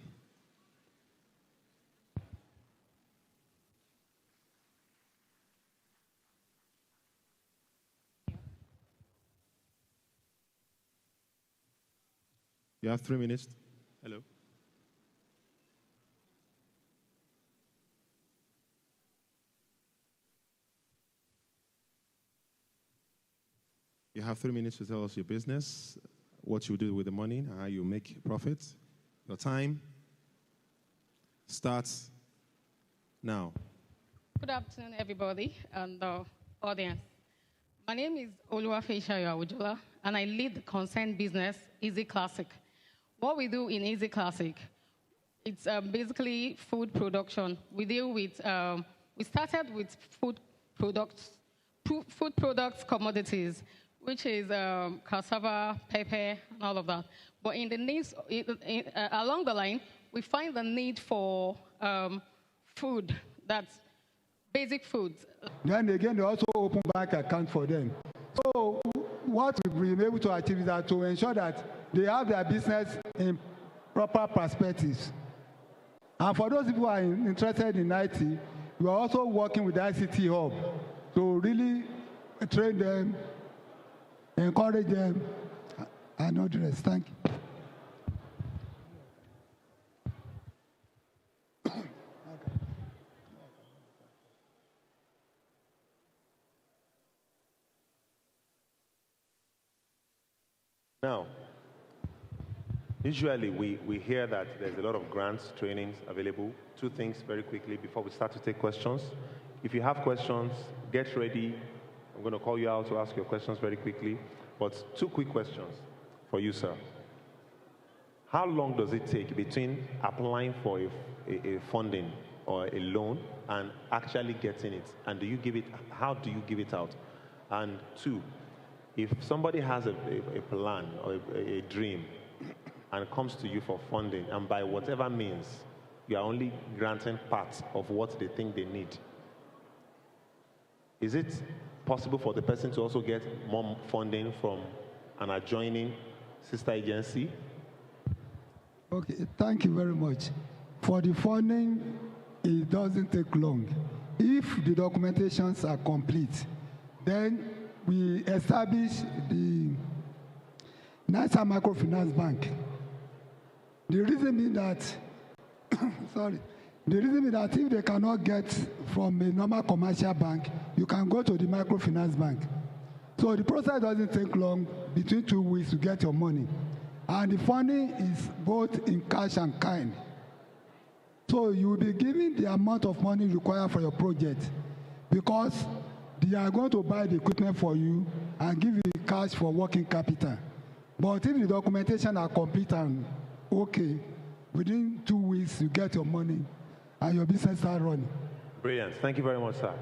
You have 3 minutes. Hello. You have 3 minutes to tell us your business, what you do with the money, how you make profits. Your time starts now. Good afternoon, everybody, and the audience. My name is Oluwafeishayo Awujola, and I lead the concerned business, Easy Classic. What we do in Easy Classic, it's basically food production. We deal with, we started with food products, commodities, which is cassava, pepper, and all of that. But in the needs, along the line, we find the need for food, that's basic foods. Then again, they also open bank account for them. So what we've been able to achieve is that to ensure that they have their business in proper perspectives. And for those people who are interested in IT, we are also working with the ICT Hub to really train them, encourage them, and all the rest. Thank you. Now, usually we hear that there's a lot of grants, trainings available. Two things very quickly before we start to take questions. If you have questions, get ready. I'm going to call you out to ask your questions very quickly. But two quick questions. for you, sir. How long does it take between applying for a funding or a loan and actually getting it? And do you give it, how do you give it out? And two, if somebody has a plan or a dream and comes to you for funding, and by whatever means, you are only granting part of what they think they need, is it possible for the person to also get more funding from an adjoining sister agency? Okay, thank you very much. For the funding, it doesn't take long. If the documentations are complete, then we establish the NYEES Microfinance Bank. The reason being that, the reason is that if they cannot get from a normal commercial bank, you can go to the microfinance bank. So the process doesn't take long, between 2 weeks to get your money. And the funding is both in cash and kind. So you will be given the amount of money required for your project, because they are going to buy the equipment for you and give you cash for working capital. But if the documentation are complete and okay, within 2 weeks you get your money and your business start running. Brilliant. Thank you very much, sir.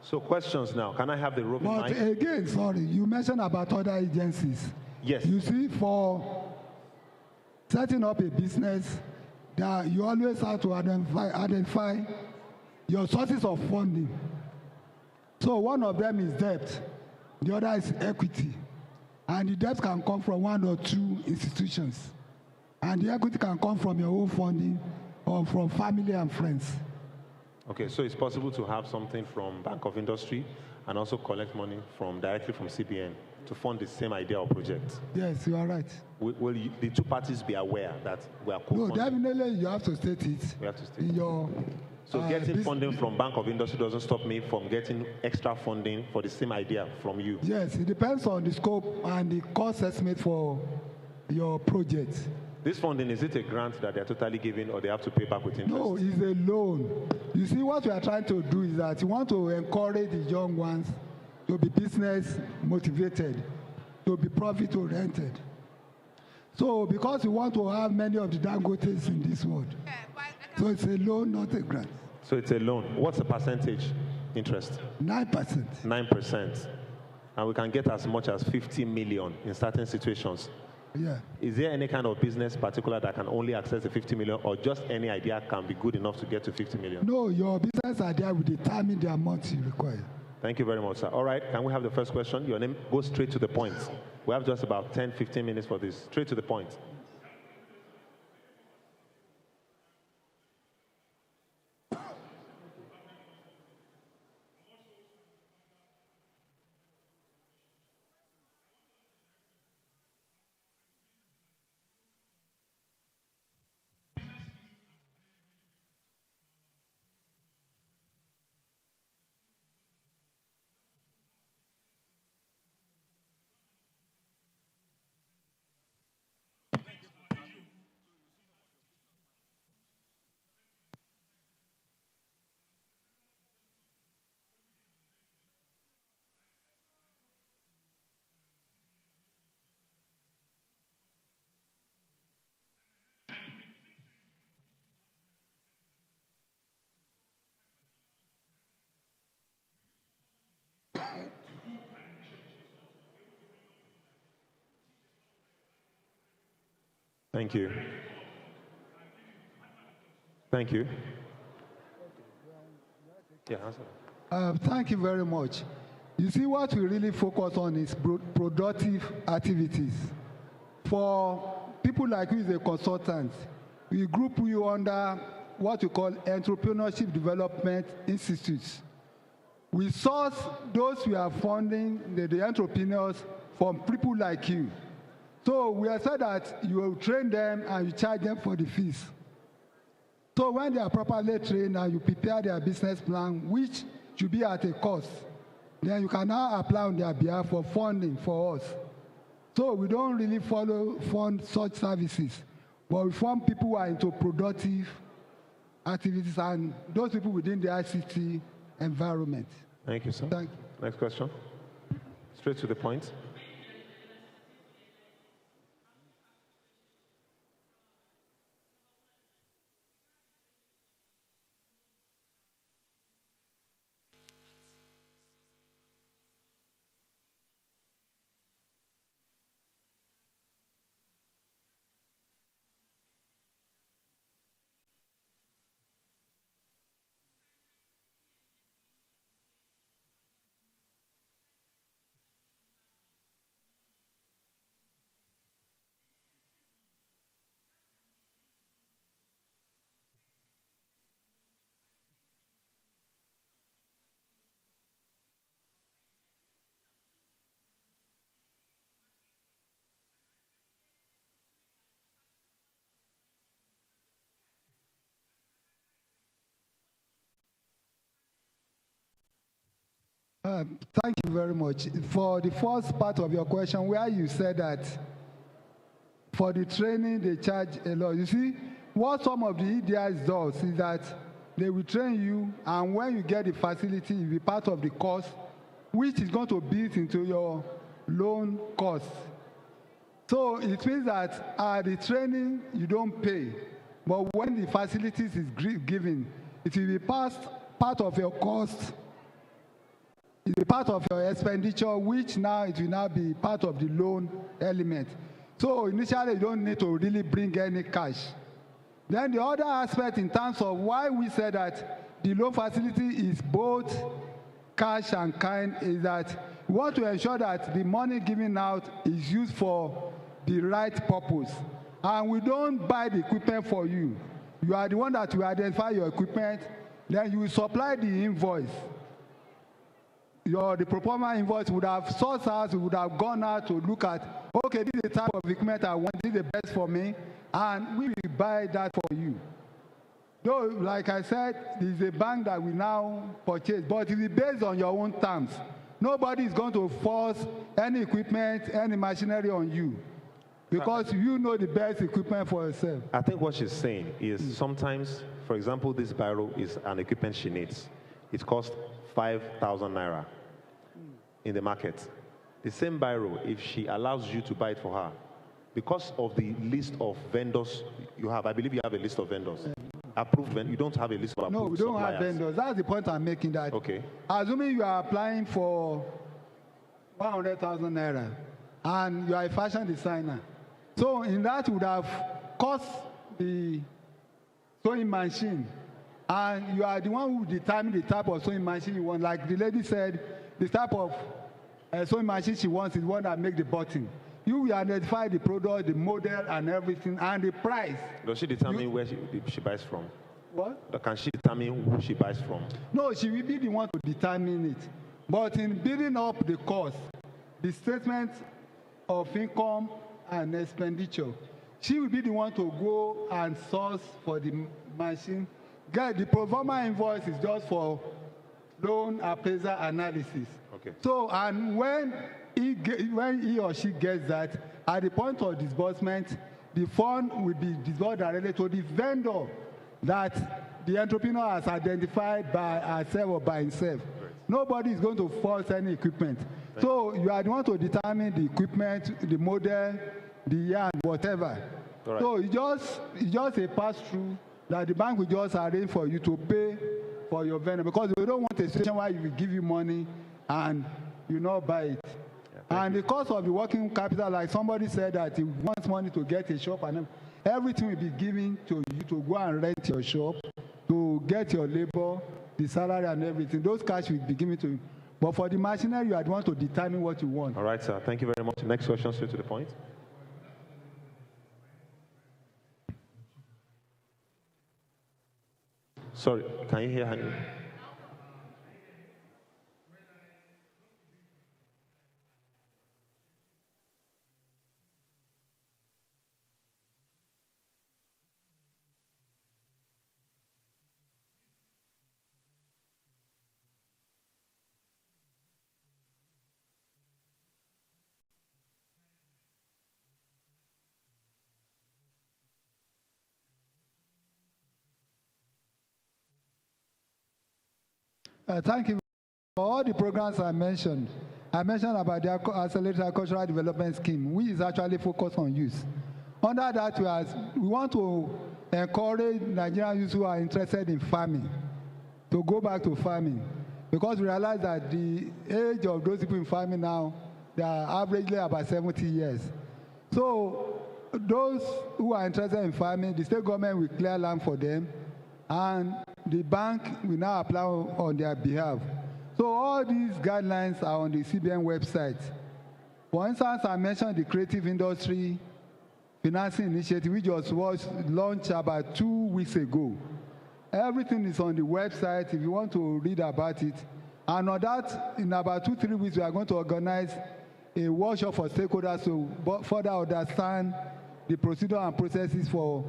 So questions now. Can I have the roving mic? But again, sorry, you mentioned about other agencies. Yes. You see, for setting up a business, that you always have to identify your sources of funding. So one of them is debt, the other is equity. And the debt can come from 1 or 2 institutions. And the equity can come from your own funding or from family and friends. Okay, so it's possible to have something from Bank of Industry and also collect money directly from CBN to fund the same idea or project. Yes, you are right. Will the two parties be aware that we are co-funding? No, definitely you have to state it. We have to state in your. So getting funding from Bank of Industry doesn't stop me from getting extra funding for the same idea from you? Yes, it depends on the scope and the cost estimate for your project. This funding, is it a grant that they're totally giving or they have to pay back with interest? No, it's a loan. You see, what we are trying to do is that you want to encourage the young ones to be business motivated, to be profit oriented. So because we want to have many of the Dangotes in this world, so it's a loan, not a grant. So it's a loan. What's the percentage interest? 9%. 9%. And we can get as much as 50 million in certain situations. Yeah. Is there any kind of business particular that can only access the 50 million, or just any idea can be good enough to get to 50 million? No, your business idea will determine the amount you require. Thank you very much, sir. All right, can we have the first question? Your name, go straight to the point. We have just about 10, 15 minutes for this. Straight to the point. Thank you. Thank you. Yeah, answer. Thank you very much. You see, what we really focus on is productive activities. For people like you as a consultant, we group you under what we call Entrepreneurship Development Institutes. We source those we are funding, the entrepreneurs, from people like you. So we have said that you will train them and you charge them for the fees. So when they are properly trained and you prepare their business plan, which should be at a cost, then you can now apply on their behalf for funding for us. So we don't really fund such services, but we fund people who are into productive activities and those people within the ICT environment. Thank you, sir. Thank you. Next question. Straight to the point. Thank you very much. For the first part of your question, where you said that for the training, they charge a lot. You see, what some of the EDIs does is that they will train you, and when you get the facility, it will be part of the cost, which is going to build into your loan cost. So it means that the training, you don't pay. But when the facilities is given, it will be part of your cost. It will be part of your expenditure, which now it will now be part of the loan element. So initially, you don't need to really bring any cash. Then the other aspect in terms of why we said that the loan facility is both cash and kind is that we want to ensure that the money given out is used for the right purpose. And we don't buy the equipment for you. You are the one that will identify your equipment, then you will supply the invoice. The proforma invoice would have sourced out, would have gone out to look at, okay, this is the type of equipment I want, this is the best for me, and we will buy that for you. Though, like I said, it's a bank that we now purchase, but it is based on your own terms. Nobody is going to force any equipment, any machinery on you, because you know the best equipment for yourself. I think what she's saying is sometimes, for example, this biro is an equipment she needs. It costs 5,000 naira in the market. The same biro, if she allows you to buy it for her, because of the list of vendors you have, I believe you have a list of vendors. Approved vendors. You don't have a list of approved No, we don't suppliers. have vendors. That's the point I'm making. That okay. Assuming you are applying for 100,000 naira and you are a fashion designer, so in that would have cost the sewing machine, and you are the one who determine the type of sewing machine you want. Like the lady said, the type of sewing machine she wants is one that makes the button. You will identify the product, the model, and everything, and the price. Does she determine where she buys from? What? Can she determine who she buys from? No, she will be the one to determine it. But in building up the cost, the statement of income and expenditure, she will be the one to go and source for the machine. The pro forma invoice is just for loan appraisal analysis. Okay. So, and when he or she gets that, at the point of disbursement, the fund will be disbursed directly to the vendor that the entrepreneur has identified by herself or by himself. Right. Nobody is going to force any equipment. So you are the one to determine the equipment, the model, the yarn, whatever. Right. So it's just a pass-through that the bank will just arrange for you to pay for your vendor, because we don't want a situation where you will give you money and you not buy it. And the cost of the working capital, like somebody said that he wants money to get a shop, and everything will be given to you to go and rent your shop, to get your labor, the salary and everything. Those cash will be given to you. But for the machinery, you are the one to determine what you want. All right, sir. Thank you very much. Next question, straight to the point. Sorry, can you hear her? Thank you for all the programs I mentioned. I mentioned about the Accelerated Cultural Development Scheme, which is actually focused on youth. Under that, we want to encourage Nigerian youth who are interested in farming to go back to farming, because we realize that the age of those people in farming now, they are averagely about 70 years. So those who are interested in farming, the state government will clear land for them, and the bank will now apply on their behalf. So all these guidelines are on the CBN website. For instance, I mentioned the creative industry financing initiative, which was launched about 2 weeks ago. Everything is on the website if you want to read about it. And on that, in about 2-3 weeks, we are going to organize a workshop for stakeholders to further understand the procedure and processes for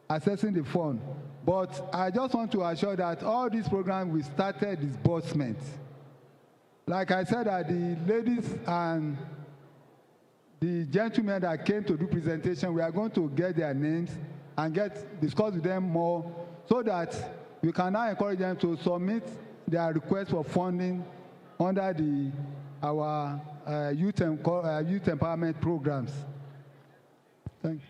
accessing the fund. But I just want to assure that all these programs, we started disbursement. like I said, the ladies and the gentlemen that came to do presentation, we are going to get their names and discuss with them more so that we can now encourage them to submit their request for funding under our youth empowerment programs. Thank you.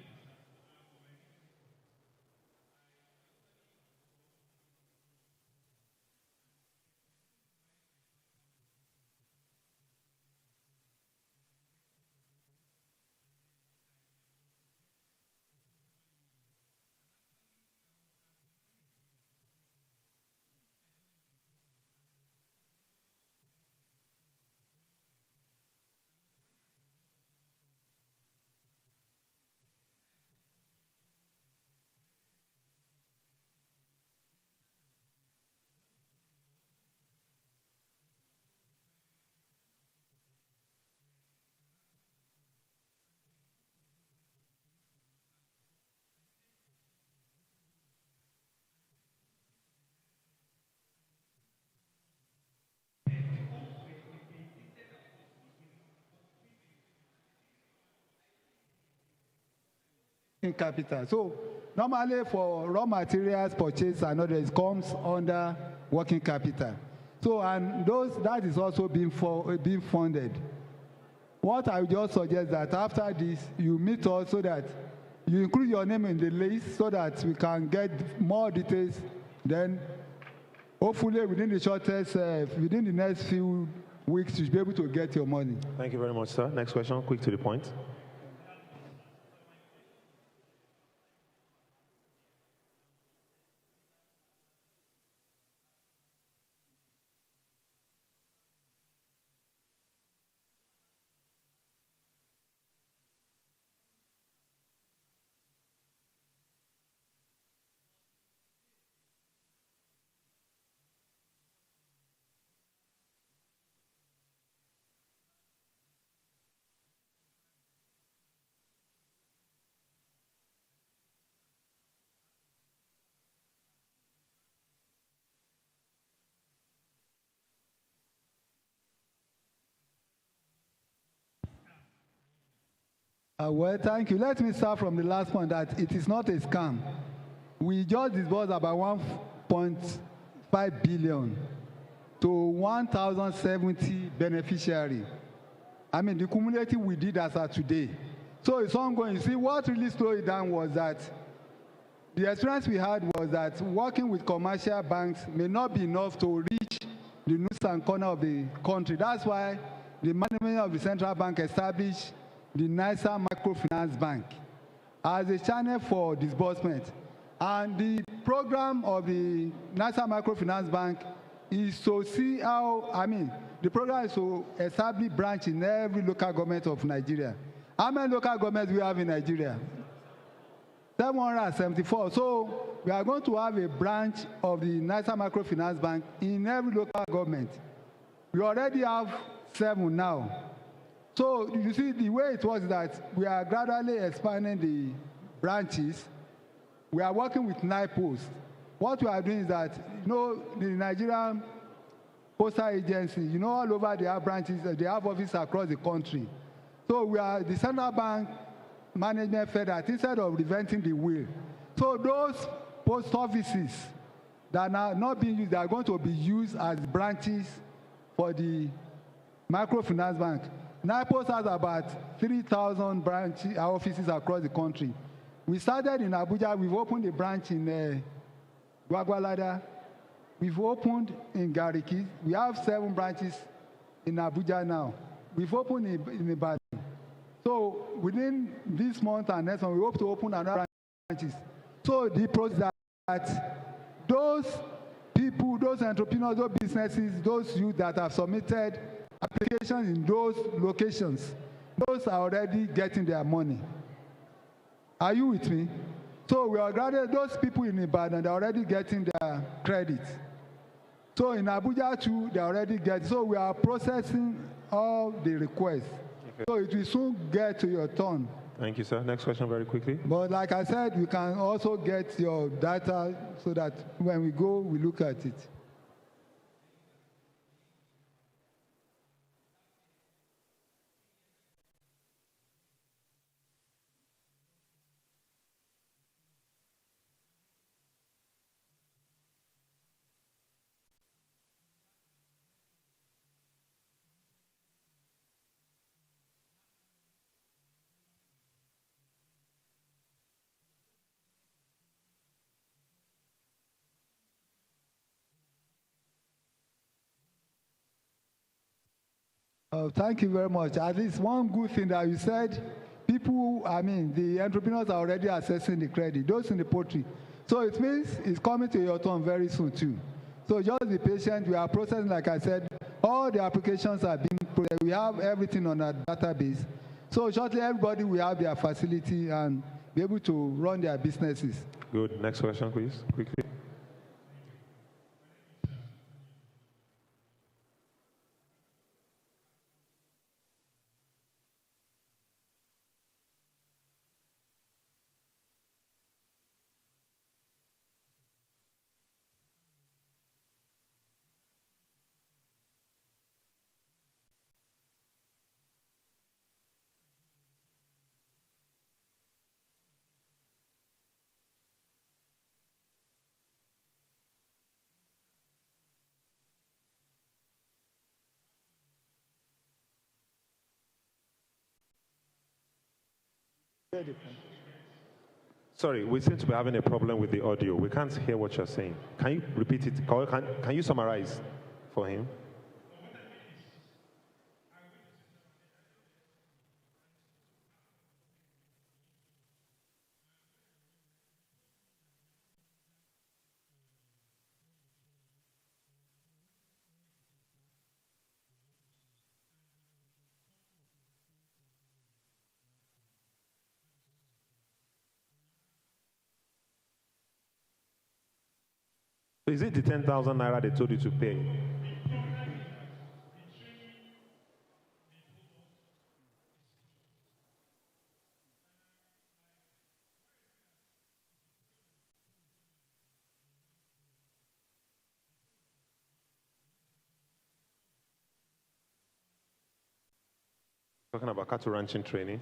In capital. So normally for raw materials purchase and others, it comes under working capital. So and that is also being funded. What I would just suggest that after this you meet us so that you include your name in the list so that we can get more details. Then hopefully within the next few weeks you should be able to get your money. Thank you very much, sir. Next question, quick to the point. Well, thank you. Let me start from the last point that it is not a scam. We just disbursed about 1.5 billion to 1,070 beneficiaries. I mean, the cumulative we did as of today. So it's ongoing. You see, what really slowed it down was that the experience we had was that working with commercial banks may not be enough to reach the nooks and corners of the country. That's why the management of the central bank established the NYEES Microfinance Bank as a channel for disbursement. And the program of the NYEES Microfinance Bank is to see the program is to establish branch in every local government of Nigeria. How many local governments we have in Nigeria? 774. So we are going to have a branch of the NYEES Microfinance Bank in every local government. We already have 7 now. So you see, the way it was that we are gradually expanding the branches. We are working with NYPOS. What we are doing is that, the Nigerian Postal Agency, all over they have branches, they have offices across the country. So the central bank management fed that instead of reinventing the wheel. So those post offices that are not being used, they are going to be used as branches for the microfinance bank. NYPOS has about 3,000 offices across the country. We started in Abuja. We've opened a branch in Gwagwalada. We've opened in Gariki. We have 7 branches in Abuja now. We've opened in Ibadan. So within this month and next month, we hope to open another branches. So the process that those people, those entrepreneurs, those businesses, those youth that have submitted applications in those locations, those are already getting their money. Are you with me? So we are graduating, those people in Ibadan, they're already getting their credit. So in Abuja too, they're already getting, so we are processing all the requests. Okay. So it will soon get to your turn. Thank you, sir. Next question very quickly. But like I said, you can also get your data so that when we go, we look at it. Thank you very much. At least one good thing that you said, people, the entrepreneurs are already assessing the credit, those in the poultry. So it means it's coming to your turn very soon too. So just be patient. We are processing, like I said, all the applications are being processed. We have everything on our database. So shortly, everybody will have their facility and be able to run their businesses. Good. Next question, please, quickly. Sorry, we seem to be having a problem with the audio. We can't hear what you're saying. Can you repeat it? Can you summarize for him? Is it the 10,000 naira they told you to pay? Talking about cattle ranching training.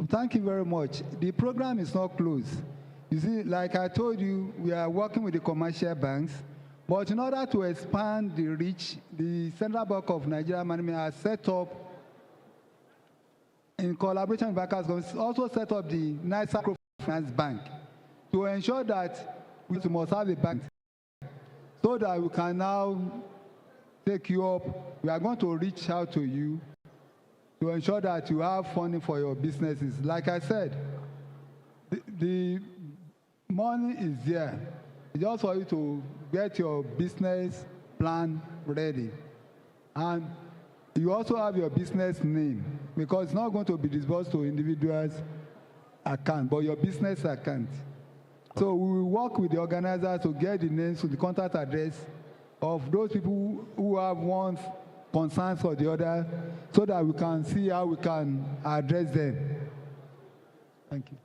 Thank you very much. The program is not closed. You see, like I told you, we are working with the commercial banks, but in order to expand the reach, the Central Bank of Nigeria Management has set up, in collaboration with bankers, also set up the NISA Microfinance Bank to ensure that we must have a bank so that we can now take you up. We are going to reach out to you to ensure that you have funding for your businesses. Like I said, the money is there. It's just for you to get your business plan ready. And you also have your business name, because it's not going to be disbursed to individuals' account, but your business account. So we will work with the organizers to get the names, the contact address of those people who have one concerns or the other, so that we can see how we can address them. Thank you.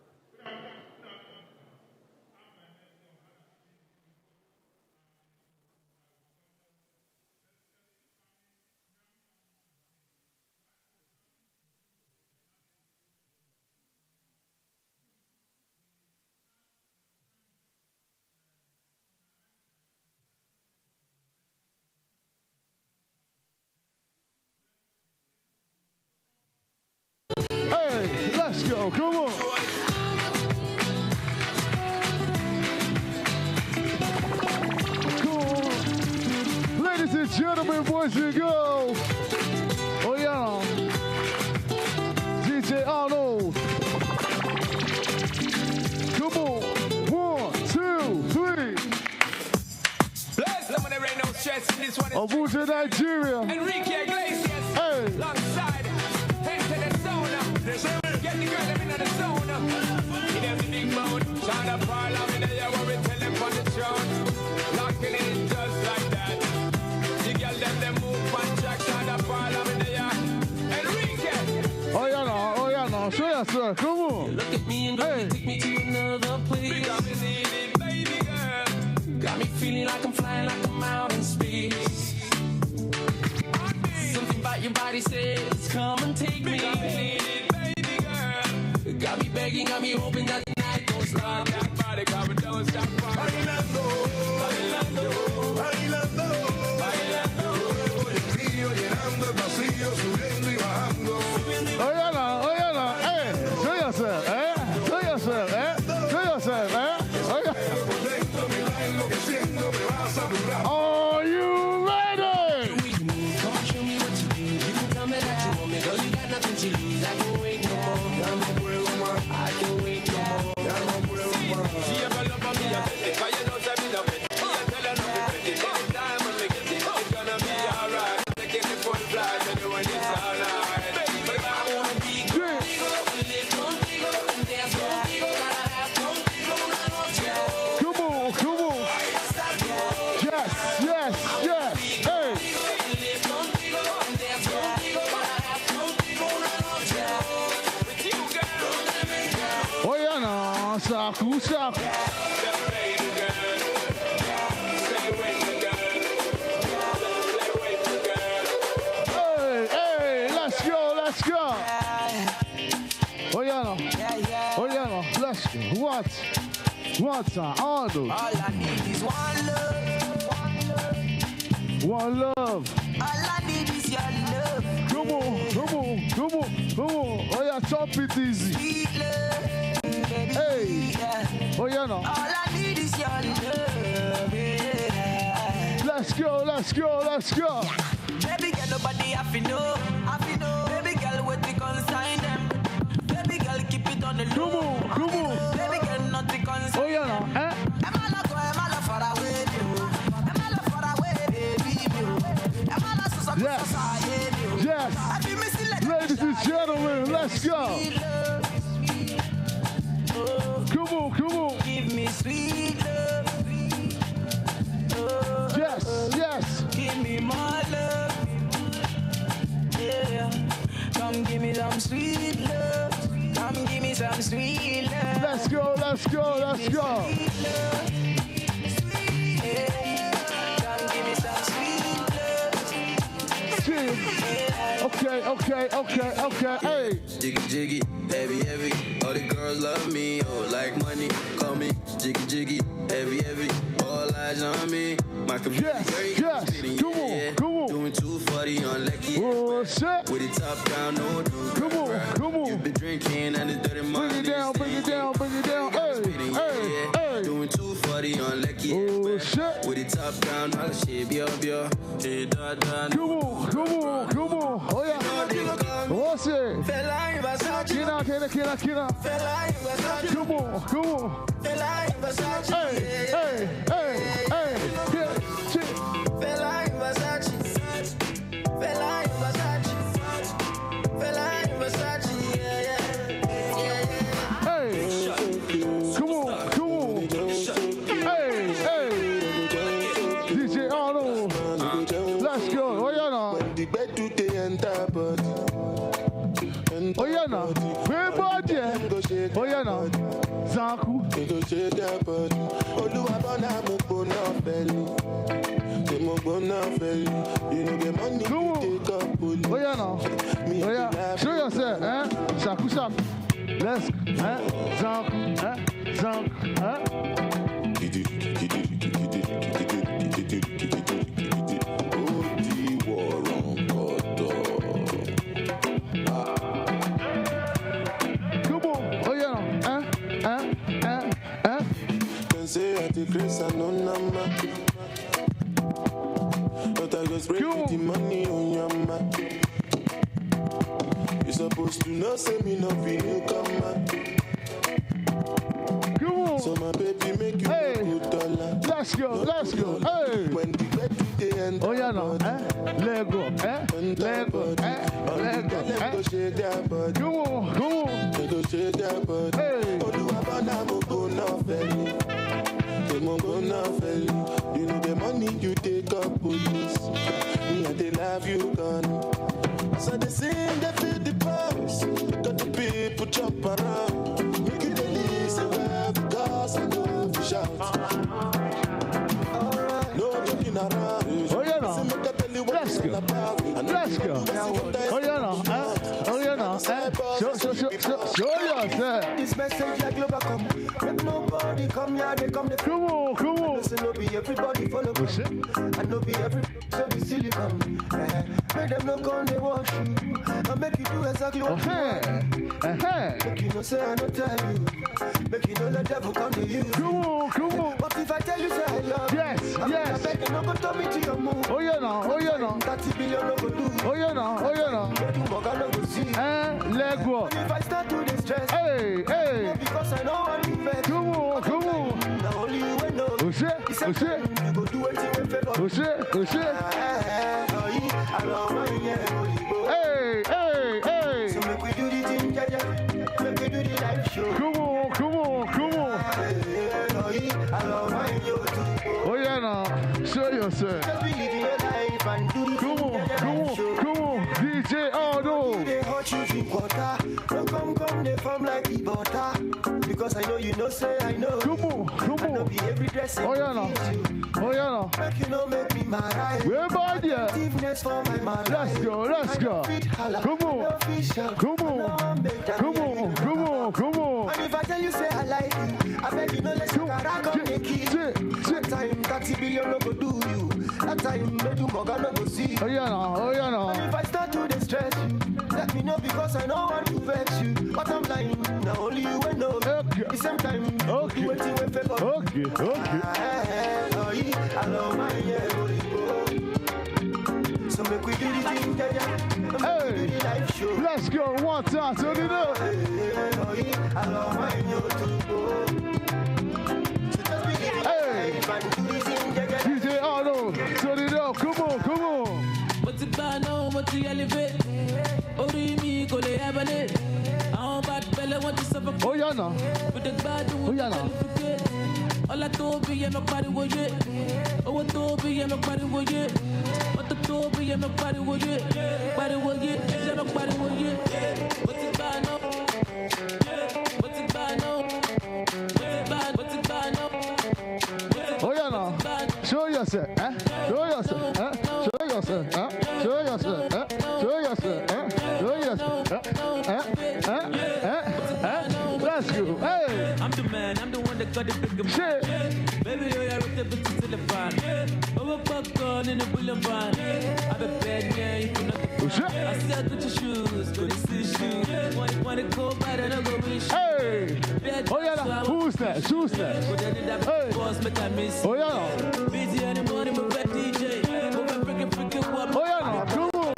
Let's go, come on. Cool. Ladies and gentlemen, boys and girls. Oh yeah. DJ Arnold. Come on. 1, 2, 3. Abuja, Nigeria. Enrique Iglesias. Hey. Alongside. Get the girl them in the zone. In every big mode. Shine up all of in the air where we tell them on the throne. Locking it just like that. The girl them move on track. Shine up all of in the air. Enrique. Oh yeah, no. Show yourself. Come on. You look at me and take me to another place. Because we need it, baby girl. Got me feeling like I'm flying like I'm out in space. Something about your body Everybody says, come and take me. Baby girl. Got me begging, got me hoping that the night don't stop. That body coming, don't stop. Bailando, bailando, bailando, bailando. El frío llenando el vacío, subiendo y bajando. Show yourself, show yourself, show yourself, Are you ready? Come on, show me what you do. You can tell me that you want me, girl. You got nothing to lose. I can't wait no more. I can't wait no more. She ever love me, I bet it. 'Cause you know say me love it. Me I tell her love it. Anytime when we get it, it's gonna be alright. Taking the full flight and doing this all night. But I wanna be good, live contigo, and dance contigo, gotta have contigo una noche. Come on, come on. Yes, yes, yes. Hey. Live contigo, and dance contigo, gotta have contigo una noche. With you, girl. Oh yeah, no, saku, saku. Hey, hey, let's go, let's go. Oh yeah, no. Oh yeah, no. Let's go. What's all All I need is one love. one love. All I need is your love. Come on, come on, come on, come on. Oh yeah, chop it easy. Sweet love, baby. Hey. Yeah. Oh yeah, no. All I need is your love. Yeah. Let's go, let's go, let's go. Baby girl, nobody have to know. Baby girl, what we consign them. Baby girl, keep it on the low. Come on, come on. Baby girl, not the consign. Oh yeah, no. Emma love far away, Emma love far away, baby. Emma love so Yes. Yes. Ladies and gentlemen, let's go. Come on, come on. Give me sweet love. Yes, yes. Give me more love. Yeah. Come give me some sweet love. Come give me some sweet love. Let's go, let's go, let's go. Sweet love. Yeah. Come give me some sweet love. Yeah. Okay. Hey. Jiggy, heavy. All the girls love me, like money. Call me jiggy, heavy. All eyes on me. My computer Yes. Come on. Doing 240 on Lecky. Oh, shit. With the top down, no do. Come on. You've been drinking and it's dirty money. Bring it down. Hey. Doing 240 on Lecky. Oh, shit. With the top down, all the shit, bio. Come on. Oh, yeah. What's it? Kina. Come on. Hey. Come on. Hey. DJ Arnold. Let's go. Oh, yeah, no. Oh, yeah, no. Very bad, yeah. Oh, yeah, no. Zanku. Oh, yeah, no. Oh, yeah. Show yourself, Saku. Let's go, Zanku, Zanku, Come on. Oh, yeah, Can say I take grace and no number. But I go spray the money on your map. You supposed to know, say me no be newcomer. Come on. So my baby make you good dollar. Let's go. Hey. When the bed to the end. Oh, yeah, no. Lego. Lego. Go shake that body. Come on. Go shake that body. Hey. Oh, do I go now, belly. They won't go now, belly. You know the money you take up police. Me and they love you gone. So they sing, they feel the pulse. They got the people jump around. Make it the least, because I know you shout. No joking around. Oh, yeah, no. Let's go. yourself. This message like global come. Make nobody come here, they come. Come on. Listen, no be everybody follow. And no be every so be silly come. Make them no come, they watch you. And make you do exactly what you want. Make you no say I don't tell you. Make you no let devil come to you. Come on. But if I tell you say I love you, yes. I beg you no go tell me to your move. Oh yeah no. 30 billion no go do. Oh yeah no. No go see. Leg walk. If I start to distress, hey. Because I know what you feel. Come on. Now only you will know. Oh shit. You go do anything with favor. Oh shit. Hey. So make we do the thing, make we do the live show. Come on. Oh yeah now. Show yourself. Just be living your life and do the thing. Come on. DJ Arno. They hot you drink water. No come, they form like the butter. Because I know you know, say I know. Come on. I know be every dressing. Oh yeah now. Make you know, make me mad. Where about you? For my mad. Let's go. Come on. And if I tell you, say I like you, I beg you, no let you come make it. That time, 30 billion no go do you. That time, no do Morgan no go see. Oh yeah now. And if I start to distress you, let me know because I know want to vex you. But I'm lying, now only you will know. The same time, okay. Waiting with favor. Okay. I love my so make we do the thing, hey, let's go one time, so do that. Hey, DJ Arno, so do that. Come on. What's it by now? What's the elevate? Ori mi go le ebane. I'm bad fella want to suffer. Oh yeah no. All I told me, I'm nobody with it. Oh, I told me, I'm nobody with it. What the told me, I'm nobody with it. Body with it, I'm nobody with it. What's it by now? What's it by now? What's it by now? Oh yeah no. Show yourself, Show yourself, Show yourself, Show yourself, Show yourself, Let's go, hey. I'm the man, I'm the one that got the big shit. Baby, you're a bit to the fan. Over popcorn in the boulevard. I'm a bad man, you cannot. I said, put your shoes, go to see shoes. Wanna go by the no go wish. Hey! Oh yeah, who's that? Hey! Oh yeah, busy in the morning, my bad DJ. Oh yeah, come on.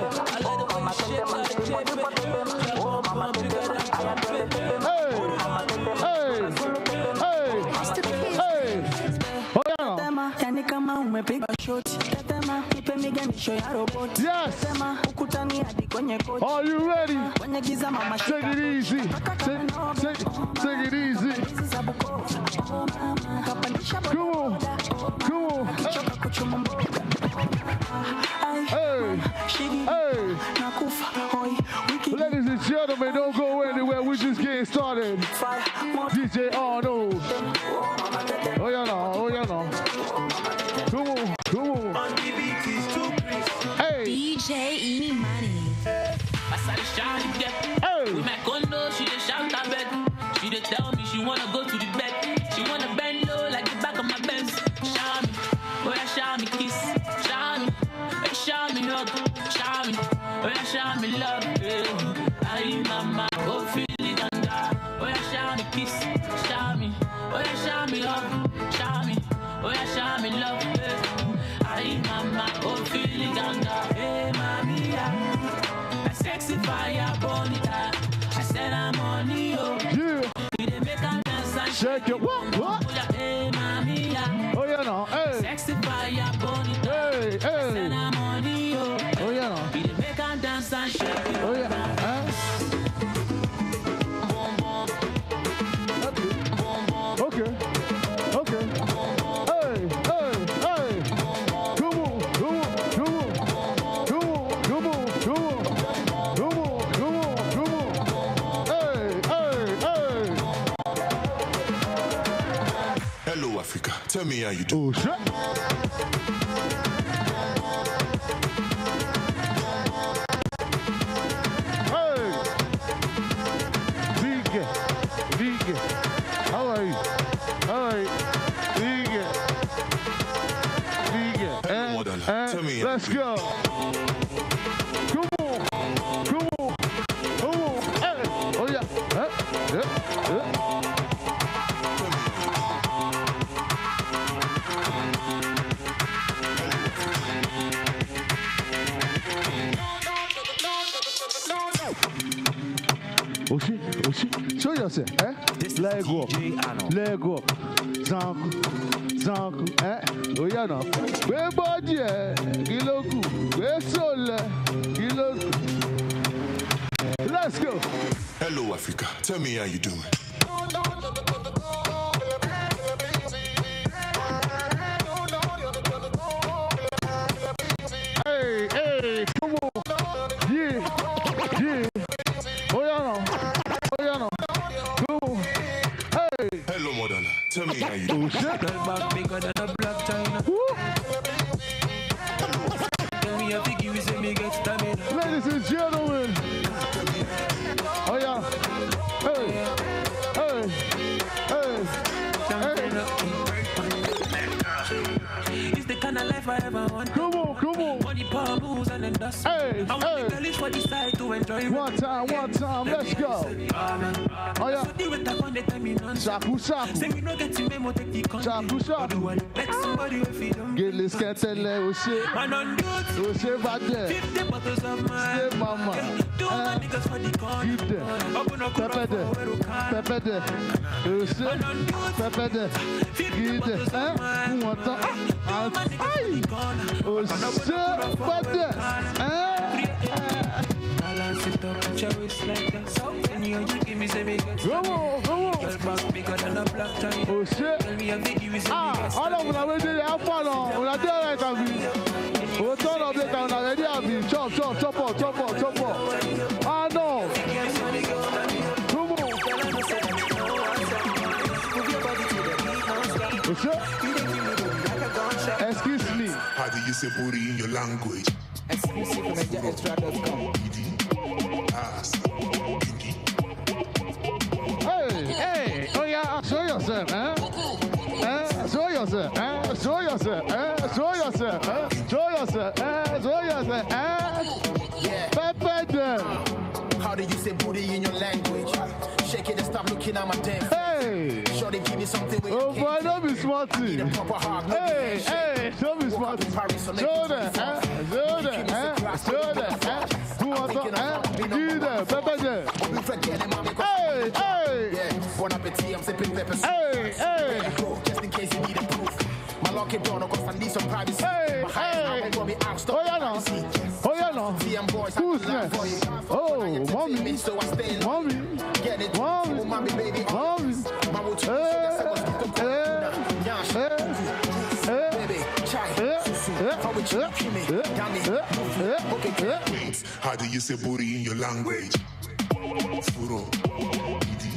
Yes. Are you ready? Take it easy. Take it easy. Come on. Hey. Ladies and gentlemen, don't go anywhere. We're just getting started. DJ Arno. Oh yeah, no. Come on. Hey. DJ E Money. Hey. With my condo, she dey shout her bed. She dey tell me she wanna go to the bed. She wanna bend low like the back of my Benz. Show me, oh yeah, show me kiss. Show me, hey, show me hug. Show me, oh yeah, show me love. I mama, oh feel it under. Oh yeah, show me kiss. Show me, oh yeah, show me hug. Show me, oh yeah, show me love. I mama, oh feel it under. Hey mami, yeah. Sexy fire bonita. I said I'm on you. Yeah. We dey make her dance and shake it. What? Hey mami, yeah. Oh yeah, no. Hey. Sexy fire bonita. Hey. I said I'm on you. Oh yeah, no. We dey make her dance and shake it. Oh yeah. Okay. Hey. Come on. Hello, Africa. Tell me how you do. Oh, shit. Let's go. Come on. Come on. Come on. Hey. Oh, yeah. Oh shit. Show yourself, eh? Leg up. Zanku, eh? Oh yeah, no. Where body, Kiloku. Where soul, Kiloku. Let's go. Hello, Africa. Tell me how you doing. Hey, come on. Yeah. Oh yeah, no. Come on. Hey. Hello, Modana. Tell me how you doing. Oh shit. Back bigger than a black China. Tell me how big you say me get stamina. Ladies and gentlemen. Oh yeah. Hey. It's the kind of life I ever want. Come on. Money, power, moves, and then dust. Hey. I want the girlies for the side to enjoy. One time. Let's go. Oh yeah. Shaku. Say we no get to memo, take the country. Shaku. Let somebody if you don't. Get this kettle, oh shit. Man on dudes. Oh shit, back there. 50 bottles of mine. Stay mama. Two my niggas for the corner. Give them. Pepper there. Oh shit. Pepper there. Give them. Who want that? Oh shit. Back there. Balance it up, put your waist like that. So when you give me say me get. Come on. Girl back bigger than a black China. Oh shit. Tell me how big you say me get. All of them are ready to have fun on. When I do right, I'll be. We'll turn up later when I'm ready, I'll be. Chop up. Ah, no. Come on. What's up? Excuse me. How do you say booty in your language? Exclusive from NigerExtra.com. Hey. Oh yeah, show yourself, Show yourself, How do you say booty in your language? Shake it and stop looking at my damn face. Hey. Sure, they give me something with oh boy, don't be smarty. Hey, don't be smarty. Show them, Who wants to, give them, pepper them. Hey. Bon appetit, I'm sipping peppers. Hey. Just in case you need a proof. My lock it down, because I need some privacy. Hey. Oh yeah, no. Who's next? Oh, mommy. Get it. Mommy, baby. How do you say booty in your language? Furo, idi,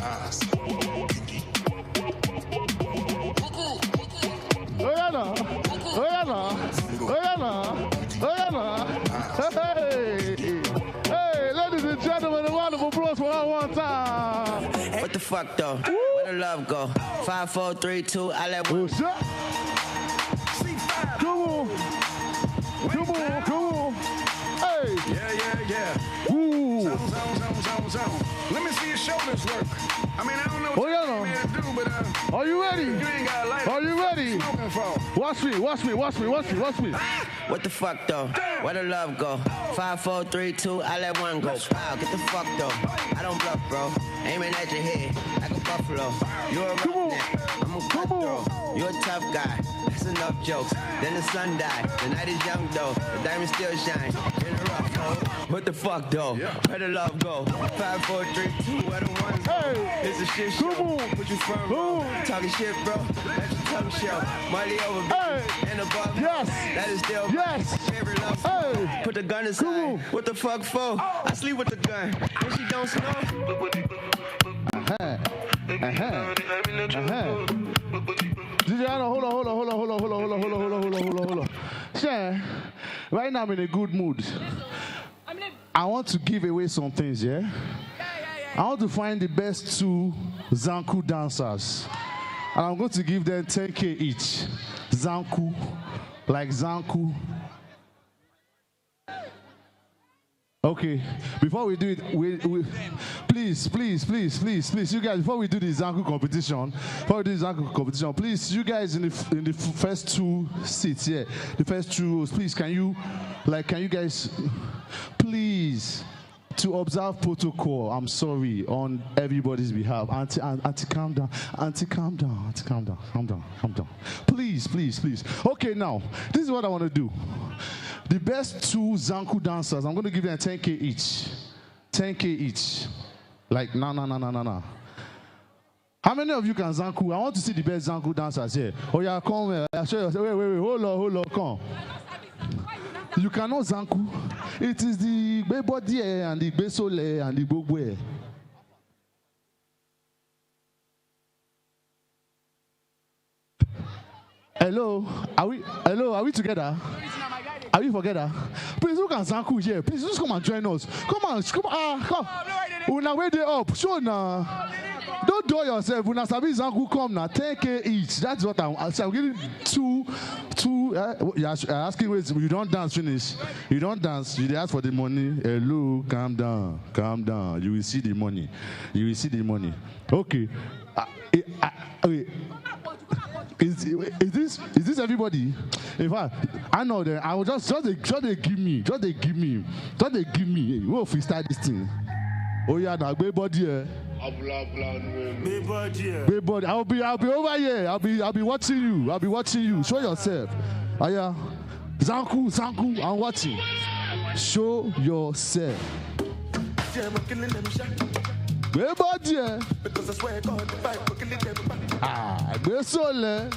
ass, pinky. Hey, ladies and gentlemen, a round of applause for her one time. What the fuck though? Where the love go? 5, 4, 3, 2, I let one. Come on. Hey. Yeah. Ooh. Zone. Let me see your shoulders work. I mean, I don't know what you're to do, but are you ready? You ain't got a light. Are you ready? Watch me. What the fuck though? Where the love go? 5, 4, 3, 2, I let one go. Wow, get the fuck though. I don't bluff, bro. Aiming at your head like a buffalo. You're a roughneck. I'm a cutthroat. You're a tough guy. That's enough jokes. Then the sun died. The night is young though. The diamond still shine. In the rough though. What the fuck though? Where the love go? 5, 4, 3, 2, where the ones go? It's a shit show. Put you firm, bro. Talking shit, bro. Let your tongue show. Money over, baby. And above. Yes. That is still favorite love. Put the gun aside. What the fuck for? I sleep with the gun. And she don't snow. DJ, hold on. Shan, right now I'm in a good mood. I want to give away some things, yeah? I want to find the best 2 Zanku dancers. And I'm going to give them 10K each. Zanku, like Zanku, Okay, before we do it, please, you guys, before we do the Zanku competition, please, you guys in the first two seats here, the first two rows, please, can you guys, please, to observe protocol, I'm sorry, on everybody's behalf. Auntie, calm down. Calm down. Please. Okay, now, this is what I want to do. The best two Zanku dancers, I'm going to give them 10K each. 10K each. Like, no. How many of you can Zanku? I want to see the best Zanku dancers here. Oh, yeah, come here. I'll show you. Wait. Hold on, come. You cannot Zanku. It is the Bebodi and the Besole and the Bogwe. Hello? Are we together? Are we together? Please, who can Zanku here? Please, just come and join us. Come on. Come. Una way they up. Show now. Don't do yourself. Una sabi Zanku come now. 10K each. That's what I'm giving two. You're asking ways. You don't dance, finish. You don't dance. You ask for the money. Hello, calm down. You will see the money. Okay. Is this everybody? In fact, I know that I will just they give me. Who freestyle this thing? Oh yeah, now body. Body. I'll be over here. I'll be watching you. Show yourself. Aya, Zanku, I'm watching. Show yourself. Body. Because I swear God, if I kill them. Besole.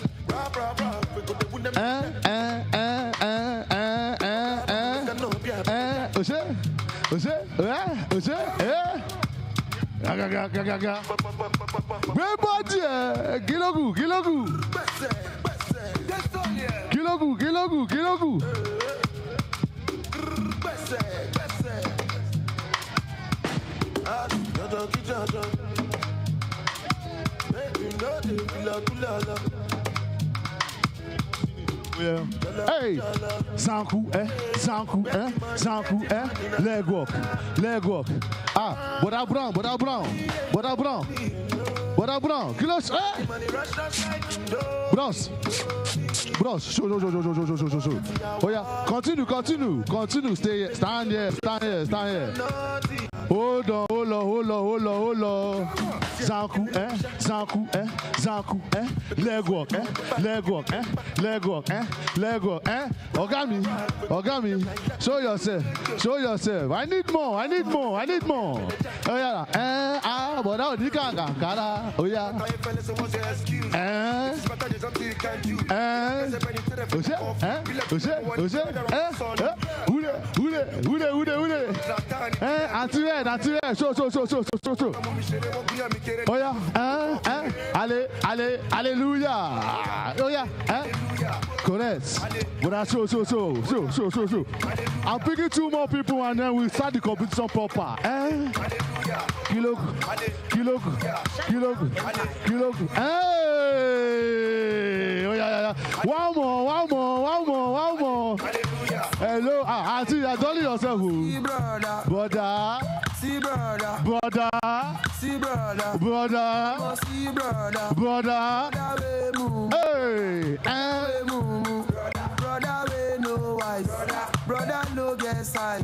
Kilogu. Yeah. Hey, Zanku, leg walk. Bora Brown, kilos, Bros, show. Oh yeah, continue, stand here. Hold on. Zanku, leg walk, Ogami, show yourself. I need more. Oh yeah, but now you can't. Oh yeah. Auntie, show. Oh yeah, Hallelujah. Oh yeah, correct. But show. I'm picking two more people and then we'll start the competition proper. Kilo. Hey! Oh yeah. One more. Hello, Auntie, you're dolly yourself. Brother. See brother. Hey. Brother, we no wise. Brother, no get size.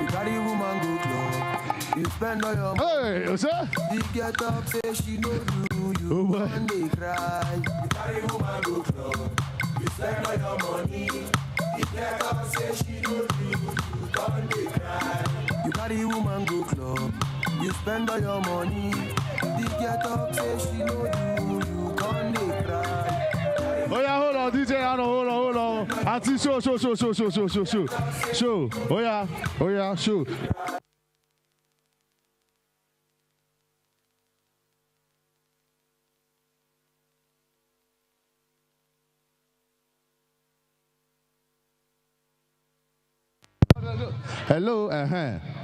You carry woman go club. You spend all your money. Hey, what's that? You get up, say she no do. You and they cry. You carry woman go club. You spend all your money. You get up, say she no do. You and they cry. You carry woman go club. You spend all your money. You get up, say she no do. You and they cry. Oh yeah, hold on, DJ, hold on. Auntie, show. Oh yeah, show. Hello,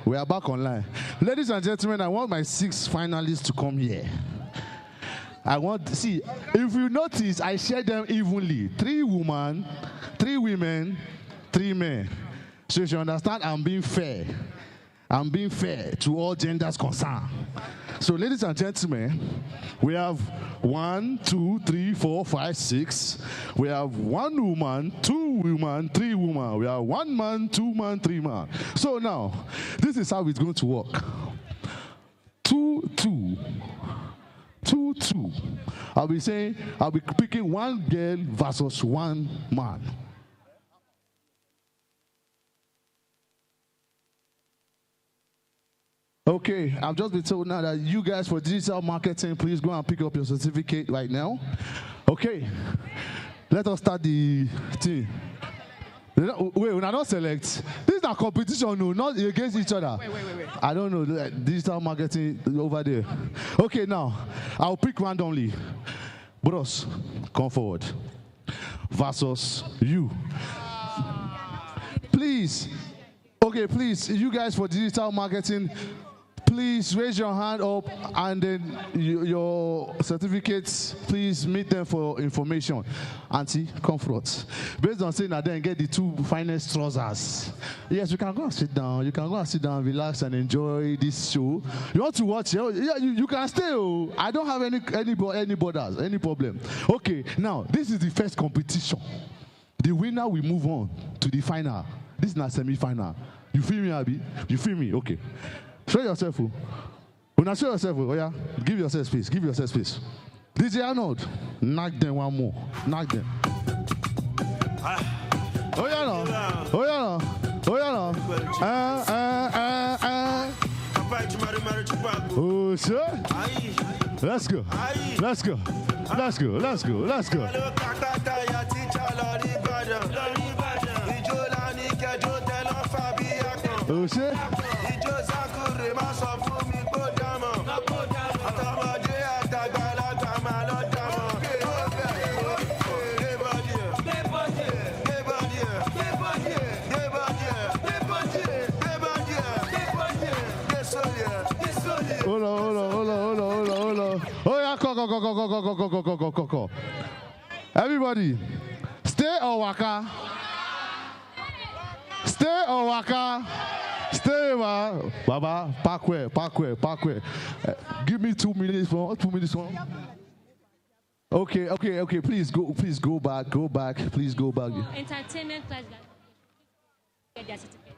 we are back online. Ladies and gentlemen, I want my 6 finalists to come here. I want, see, if you notice, I share them evenly. 3 women, 3 women, 3 men. So you should understand I'm being fair. I'm being fair to all genders concerned. So ladies and gentlemen, we have 1, 2, 3, 4, 5, 6. We have 1 woman, 2 women, 3 women. We have 1 man, 2 man, 3 man. So now, this is how it's going to work. 2, 2. 2, 2. I'll be picking 1 girl versus 1 man. Okay, I've just been told now that you guys for digital marketing, please go and pick up your certificate right now. Okay, let us start the thing. Wait, when I don't select, this is a competition, no, not against each other. Wait. I don't know, digital marketing over there. Okay, now, I'll pick randomly. Bros, come forward. Versus you. Please, okay, please, you guys for digital marketing, please raise your hand up and then your certificates, please meet them for information. Auntie, come forward. Based on saying that, then get the 2 finest trousers. Yes, you can go and sit down. You can go and sit down, relax and enjoy this show. You want to watch? Yeah, you can stay. Oh. I don't have any borders, any problem. Okay, now, this is the first competition. The winner will move on to the final. This is not semi-final. You feel me, Abby? You feel me? Okay. Show yourself. When I show yourself, oh yeah, give yourself space. Give yourself space. DJ Arnold, knock them 1 more. Knock them. Oh yeah, no. Oh yeah, no. Oh yeah, no. Oh sure. Let's go. Let's go. Let's go. Let's go. Let's go. Oh shit. Hold on. Oh yeah, go. Everybody, stay or waka. Stay or waka. Stay, Baba. Parkway. Give me 2 minutes for 2 minutes for. Okay. Please go back. Please go back. Entertainment class.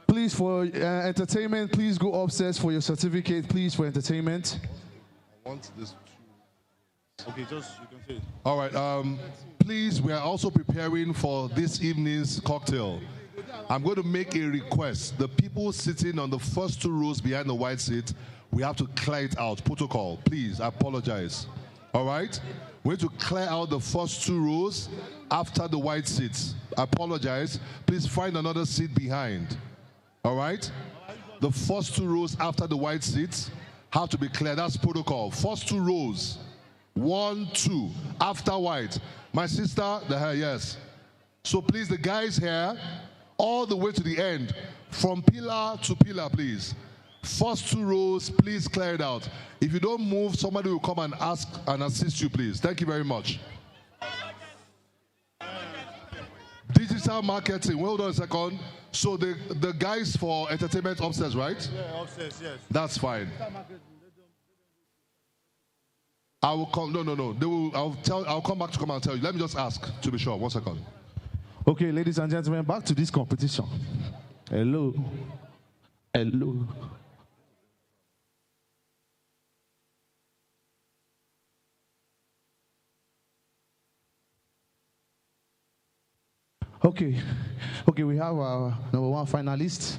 Please for entertainment, please go upstairs for your certificate. Please for entertainment. I want this. Okay, just you can say it. All right. Please, we are also preparing for this evening's cocktail. I'm going to make a request. The people sitting on the first 2 rows behind the white seat, we have to clear it out. Protocol, please. I apologize. All right? We need to clear out the first 2 rows after the white seats. I apologize. Please find another seat behind. All right? The first 2 rows after the white seats have to be cleared. That's protocol. First 2 rows. 1, 2. After white. My sister, the hair, yes. So please, the guys here, all the way to the end, from pillar to pillar, please. First 2 rows, please clear it out. If you don't move, somebody will come and ask and assist you, please. Thank you very much. Digital marketing, hold on a second. So the guys for entertainment upstairs, right? Yeah, upstairs, yes. That's fine. I will come. No. They will. I'll come back to come and tell you. Let me just ask to be sure. 1 second. Okay, ladies and gentlemen, back to this competition. Hello. Okay, we have our number 1 finalist,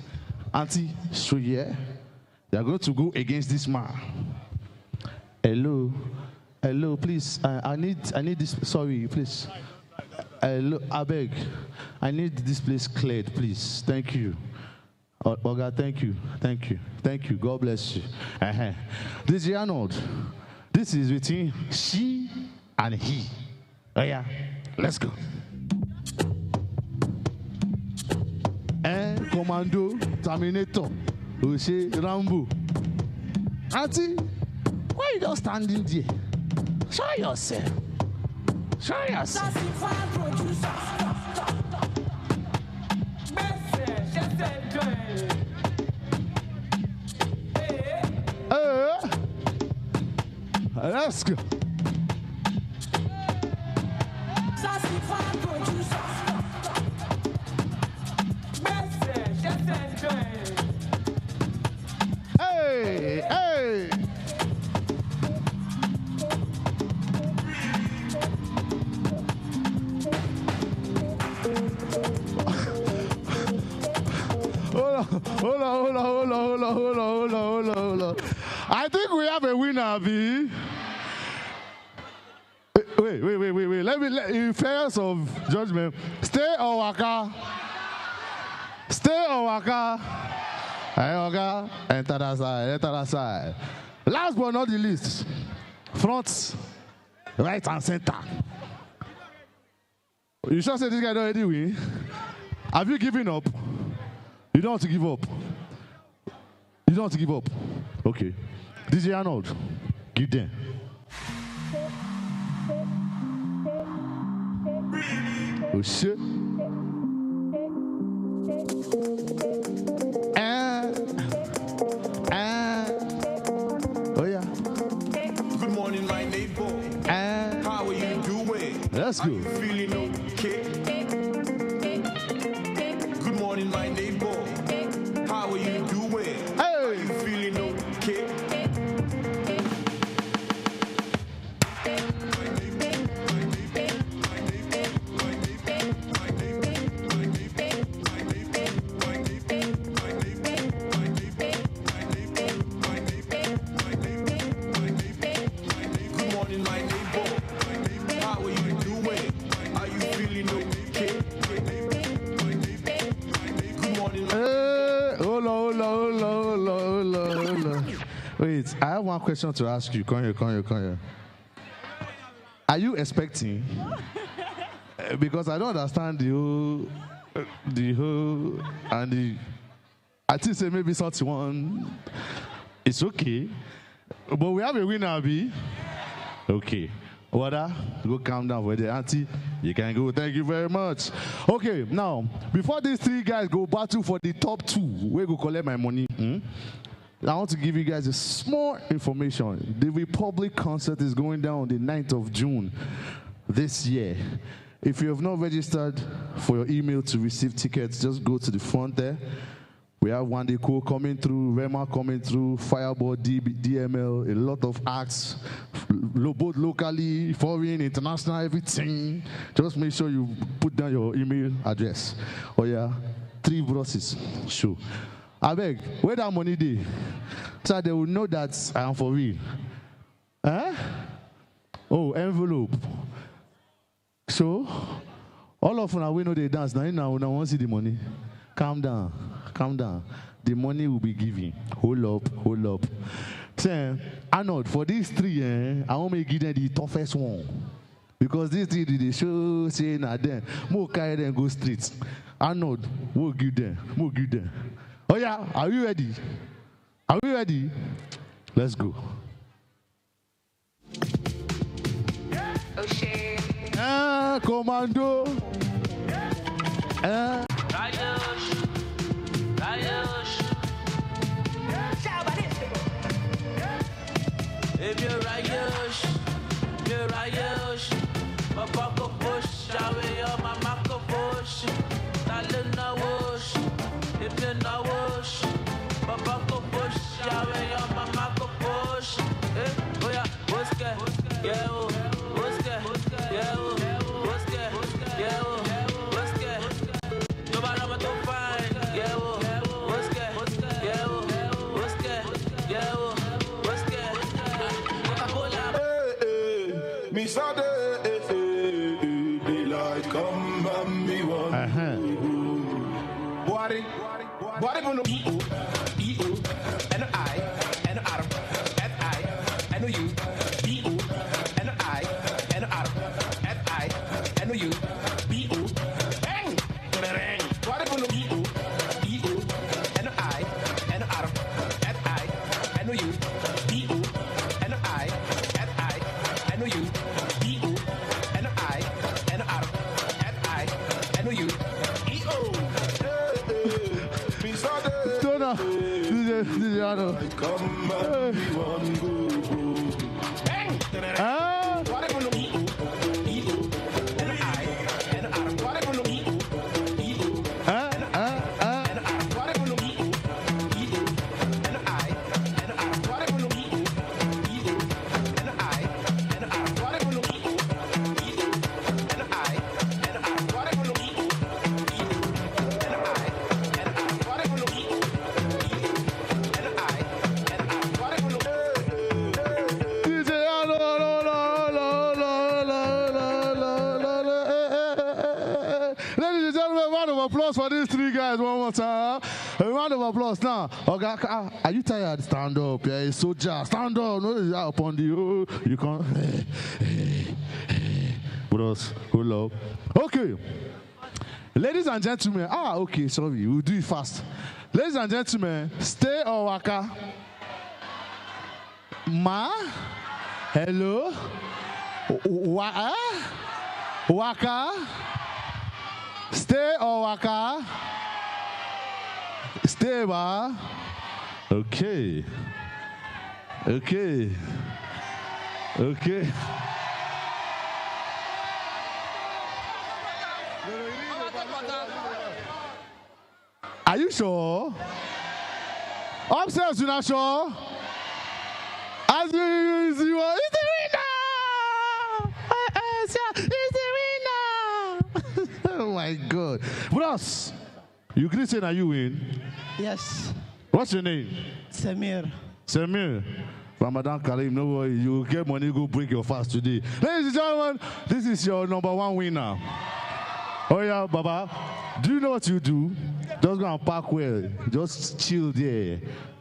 Auntie Shoye. They are going to go against this man. Hello, please. I need this. Sorry, please. Hello, I beg. I need this place cleared, please. Thank you. Oga, thank you. God bless you. This is Arnold. This is between she and he. Oh yeah, let's go. Commando, Terminator, Rambo. Auntie, why are you just standing there? Show yourself. Show yourself. Let's go. Hey, hey. Hold on. I think we have a winner, B. Wait. Let me, in fairness of judgment, stay or waka. Stay or waka. Hey, waka. Enter that side. Last but not the least, front, right and center. You sure say this guy don't already win? Have you given up? You don't want to give up. You don't want to give up. Okay. DJ Arnold, give them. Oh shit. Oh yeah. Good morning, my neighbor. How are you doing? Let's go. Are you feeling okay? Good morning, my neighbor. How are you doing? Are you feeling okay? Wait, I have one question to ask you. Come here. Are you expecting? Because I don't understand the whole, and the. I think say maybe something one. It's okay, but we have a winner, B. Okay. Water, go calm down for the auntie. You can go. Thank you very much. Okay, now, before these three guys go battle for the top two, we go collect my money. I want to give you guys a small information. The Republic concert is going down on the 9th of June this year. If you have not registered for your email to receive tickets, just go to the front there. We have One Day Cool coming through, Rema coming through, Fireball, DML, a lot of acts, both locally, foreign, international, everything. Just make sure you put down your email address. Oh yeah, 3 brosses, sure. I beg, where that money dey? So they will know that I am for real. Oh, envelope. So, all of them we know they dance. Now we want to see the money. Calm down. The money will be given. Hold up. Say, Arnold, for these 3, I want to give them the toughest one. Because these 3, they show saying that them. More carry them go straight. Arnold, we'll give them. Oh yeah, are we ready? Let's go. Oh shit. Commando. If you're Rayosh, my buckle push, I will my mako push, Talina wash, if you're not wash, my buckle push, I will my mako push, oh yeah, what's that? Yeah, what's that? Yeah, what's that? Yeah, what's that? Nobody know what to find, yeah, what's that? Yeah, what's that? Yeah, what's that? Me Saturday, daylight come and me one. What if no E-O, and I, and Adam, and I, and you, E-O, and I, and Adam, and I, and you, E-O, bang, bang. What if no E-O, and I, and Adam, and I, and you, E-O, and I, and you. DJ Arno. Applause for these three guys one more time. A round of applause now. Okay, are you tired? Stand up. Yeah, it's soldier. Stand up. No, it's out upon you. You can't. What else? Hold up. Okay. Ladies and gentlemen. Okay, sorry. We'll do it fast. Ladies and gentlemen, stay or waka. Ma? Hello? Waka? Stay or waka? Stay, ba? Okay. Okay. Okay. Are you sure? Upstairs, you're not sure? As you are, it's the winner! It's the winner! Oh my God. Bros, you can say that you win? Yes. What's your name? Samir. Samir. Ramadan Karim, no worry, you will get money, go break your fast today. Ladies and gentlemen, this is your #1 winner. Oh yeah, Baba, do you know what you do? Just go and park well. Just chill there.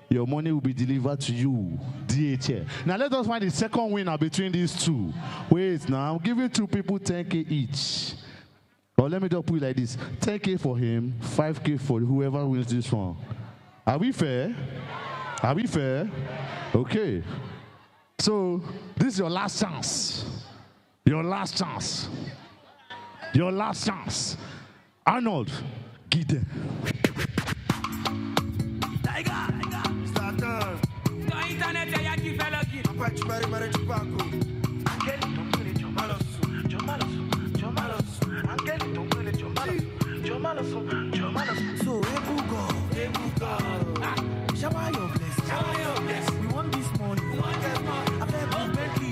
Your money will be delivered to you, DHL. Now let us find the second winner between these two. Wait, now I'm giving two people 10K each. But let me just put it like this. 10K for him, 5K for whoever wins this one. Are we fair? Are we fair? Okay. So this is your last chance. Your last chance. Your last chance. Arnold, get them. So, shower your blessing. Shower your blessing. We want this money. We want this money. I beg you, Bentley.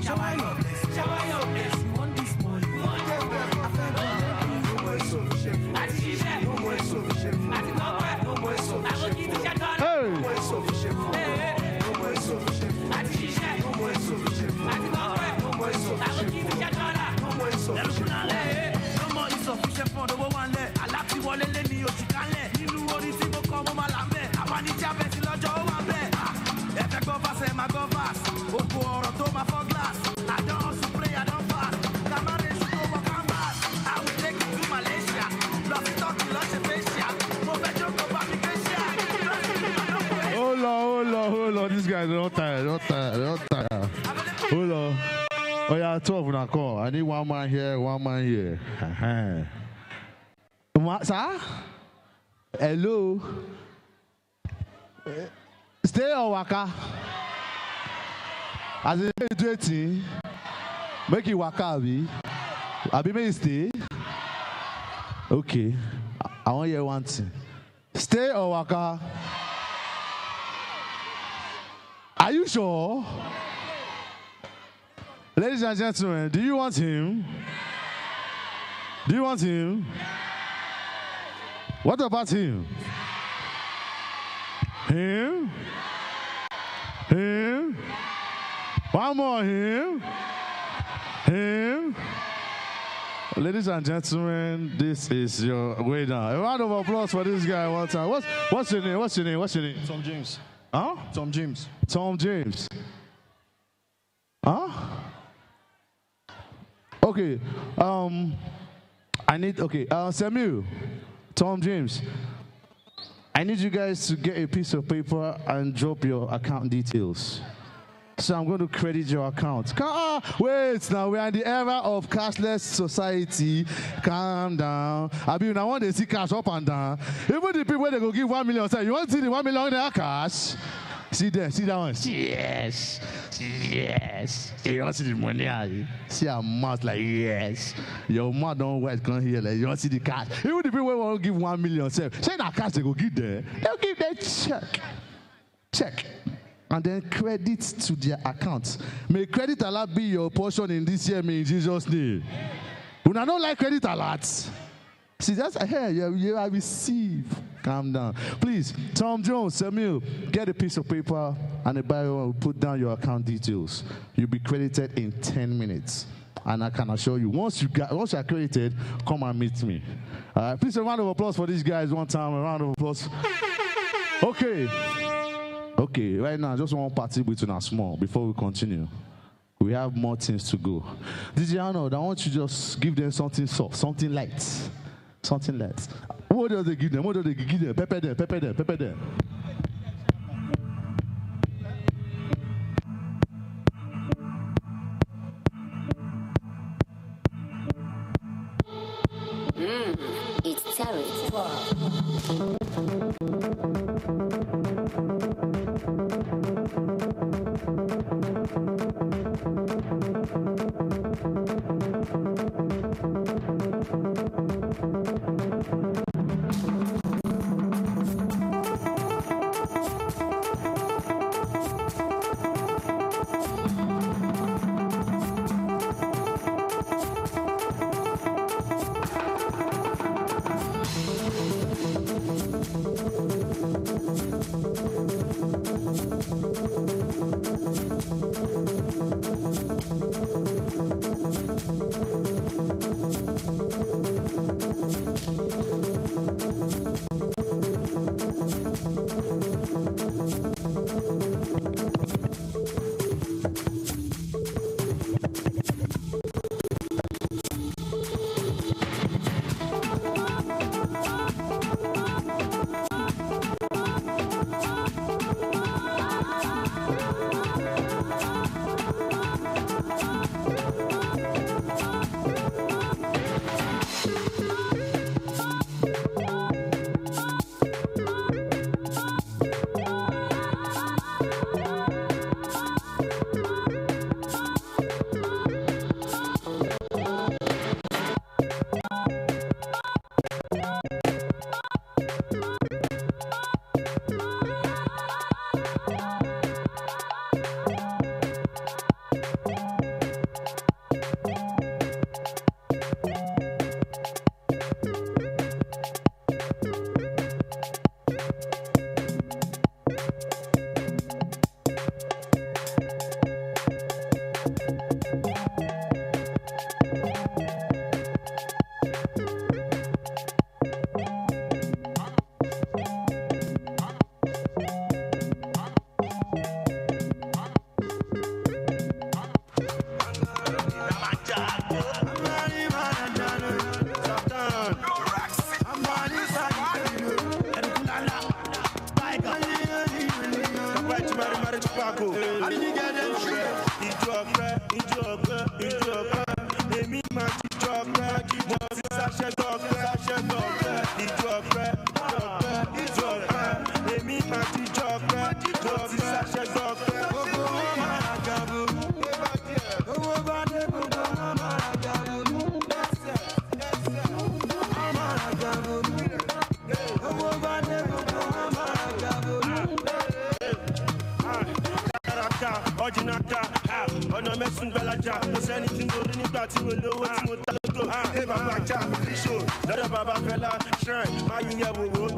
Shower your blessing. Shower your blessing. We want this money. We want this money. I beg you, no more sufficient. No more sufficient. No more sufficient. No more sufficient. No more sufficient. No more sufficient. No more sufficient. No more sufficient. Insufficient for the one there. I like to want to let me out. You can't let you know what is in the come on my lamb. I want to jump into the jaw one there. If I go fast, I go fast. Oko or to my for glass. I don't also play, I don't fast. Camera should go walk on fast. I will take it to Malaysia. Lost it talking, lost it facial. Professional go back to Asia. Hold on. This guy don't tire. Hold on. Oh yeah, 12 now call. I need one man here, one man here. Sir? Hello? Stay or waka? As in do it, make it waka, Abi. Abi, may you stay? Okay. I want you one thing. Stay or waka? Are you sure? Ladies and gentlemen, do you want him? Do you want him? What about him? Him? Him? One more him? Him? Ladies and gentlemen, this is your way down. A round of applause for this guy one time. What's your name? What's your name? What's your name? Tom James. Huh? Tom James. Tom James. Huh? Okay. Samuel, Tom James, I need you guys to get a piece of paper and drop your account details. So I'm going to credit your account. Wait, now we are in the era of cashless society. Calm down. I mean, I want to see cash up and down. Even the people they go give 1 million, say, you want to see the 1 million in their cash? See there, see that one. Yes, yes. You want to see the money? See our mouth like yes. Your mouth don't wet come here like you want to see the cash. Even the people who want to give 1 million, say that cash they go give there. They'll give them check. And then credit to their account. May credit alert be your portion in this year, in Jesus' name. When I don't like credit alerts, see, that's hey, you have received. Calm down. Please, Tom Jones, Samuel, get a piece of paper and a bio, put down your account details. You'll be credited in 10 minutes. And I can assure you, once you are credited, come and meet me. Please, a round of applause for these guys one time. A round of applause. Okay, right now, I just want to party between us small before we continue. We have more things to go. DJ Arnold, I want you to just give them something soft, something light. Something light. What do they give them? What do they give them? Pepper them. It's terrible.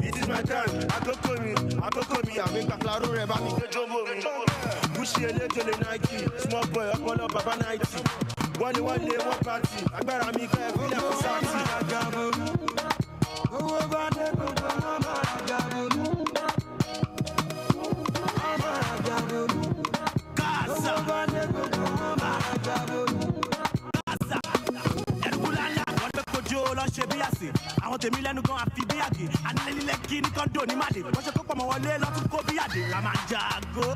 It is my time. I go call me. I make a claro reba mi ke jumbo mi. Bushi ele Nike. Small boy Apollo Baba 90. One day, one party. Agbára mi kẹ́ fi lẹ̀ fún sáàtì. Àwọn tèmi lẹ́nu gan àfi bí àgè. Anilẹ́lẹ́kí ní kọ́ńdò ní màdè. Wọ́n ṣe kó pọ̀ mọ́ wọlé lọ́tún kó bí àdè. La máa ń jago.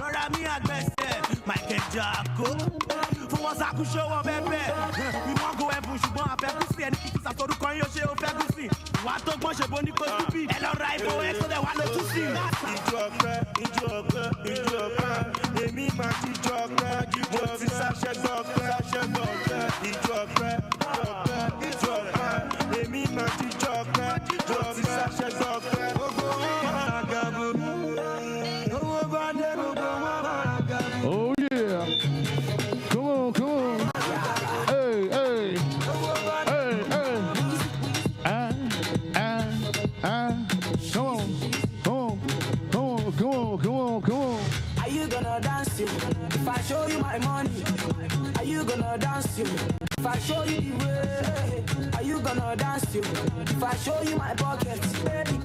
Rọra mi àgbẹ̀sẹ̀, Michael Jacko. Fún wọn sàkú ṣọwọ́ bẹ́ẹ̀. We wan go heaven ṣùgbọ́n àfẹ́kù sí ẹni kìkì sàtọ́dúkọ yín ó ṣe ó fẹ́ kú sí. Wà á tó gbọ́n ṣe bó ní kó stupid. Ẹ lọ ra ìbò ẹ̀ tó dẹ̀ wá ló tún sí. Ìjọ ọpẹ́, ìjọ ọpẹ́, ìjọ ọpẹ́. Èmi máa ti jọ ọpẹ́, mo ti ṣàṣẹ gbọ́ ọpẹ́, ṣàṣẹ gbọ́ ọpẹ́. Ìjọ ọpẹ́, ìjọ ọpẹ́. Èmi máa ti jọ ọpẹ́, mo ti ṣàṣẹ gbọ́ ọpẹ́. Gbogbo wọn máa gàbó. Owó bá dé gbogbo wọn máa gàbó. Oh yeah. Come on, come on. Hey, hey. Hey, hey. Come on. Come on. Are you gonna dance to me if I show you my money? Are you gonna dance to me if I show you the way? Are you gonna dance to me if I show you my pockets?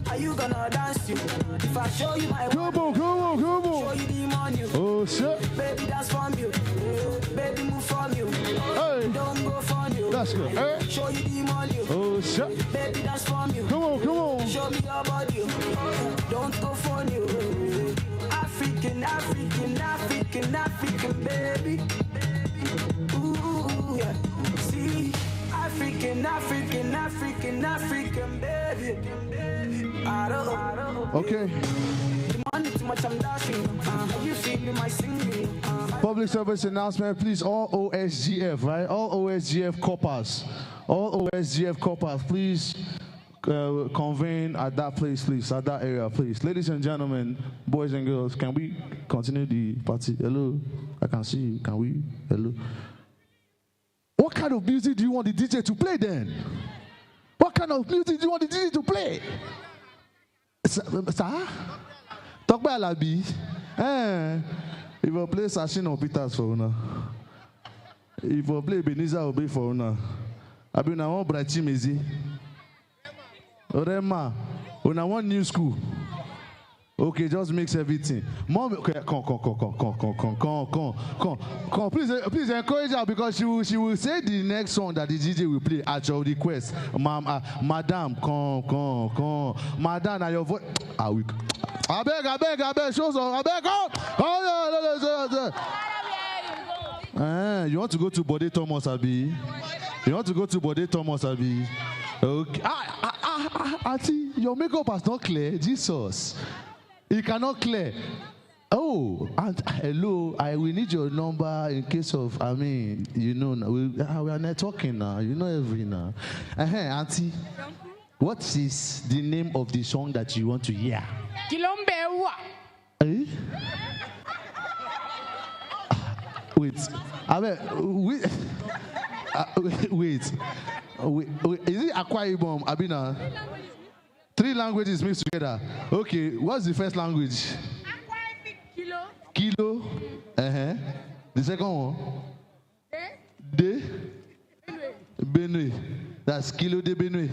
Are you gonna dance to me if I show you my Come on. Show you the money. Oh shit. Baby, that's from you. Baby, move from you. Hey. Don't go from you. That's good. Hey. Show you the money. Oh shit. Baby, that's from you. Come on. Show me your body. Don't go from you. African, baby. Ooh, yeah. See, African, baby. I don't. Okay. The money too much, I'm dashing. You feeling my singing? Public service announcement, please. All OSGF, right? All OSGF coppers. All OSGF coppers, please. Convene at that place, please, at that area, please. Ladies and gentlemen, boys and girls, can we continue the party? Hello? I can see you. Can we? Hello? What kind of music do you want the DJ to play then? What kind of music do you want the DJ to play? Sir? Talk about Alabi. If you play Sashin or Peters for now. If you play Beniza Obey for now. I mean, I want Brachi Mezi. Rema, when I want new school. Okay, just mix everything. Mom, okay, come. Please encourage her because she will say the next song that the DJ will play at your request. Madam, come. Madam, now your voice. I beg, show some. I beg, come. You want to go to Bode Thomas, Abi? You want to go to Bode Thomas, Abi? Okay. Auntie, your makeup has not clear. Jesus. It cannot clear. Oh, and hello, I will need your number in case of, we are not talking now. You know everything now. Auntie, what is the name of the song that you want to hear? Kilombewa. Eh? Wait. Wait. Is it Akwa Ibom, Abina? 3 languages mixed together. Okay, what's the first language? Kilo. The second one? De. Benue. That's Kilo de Benue.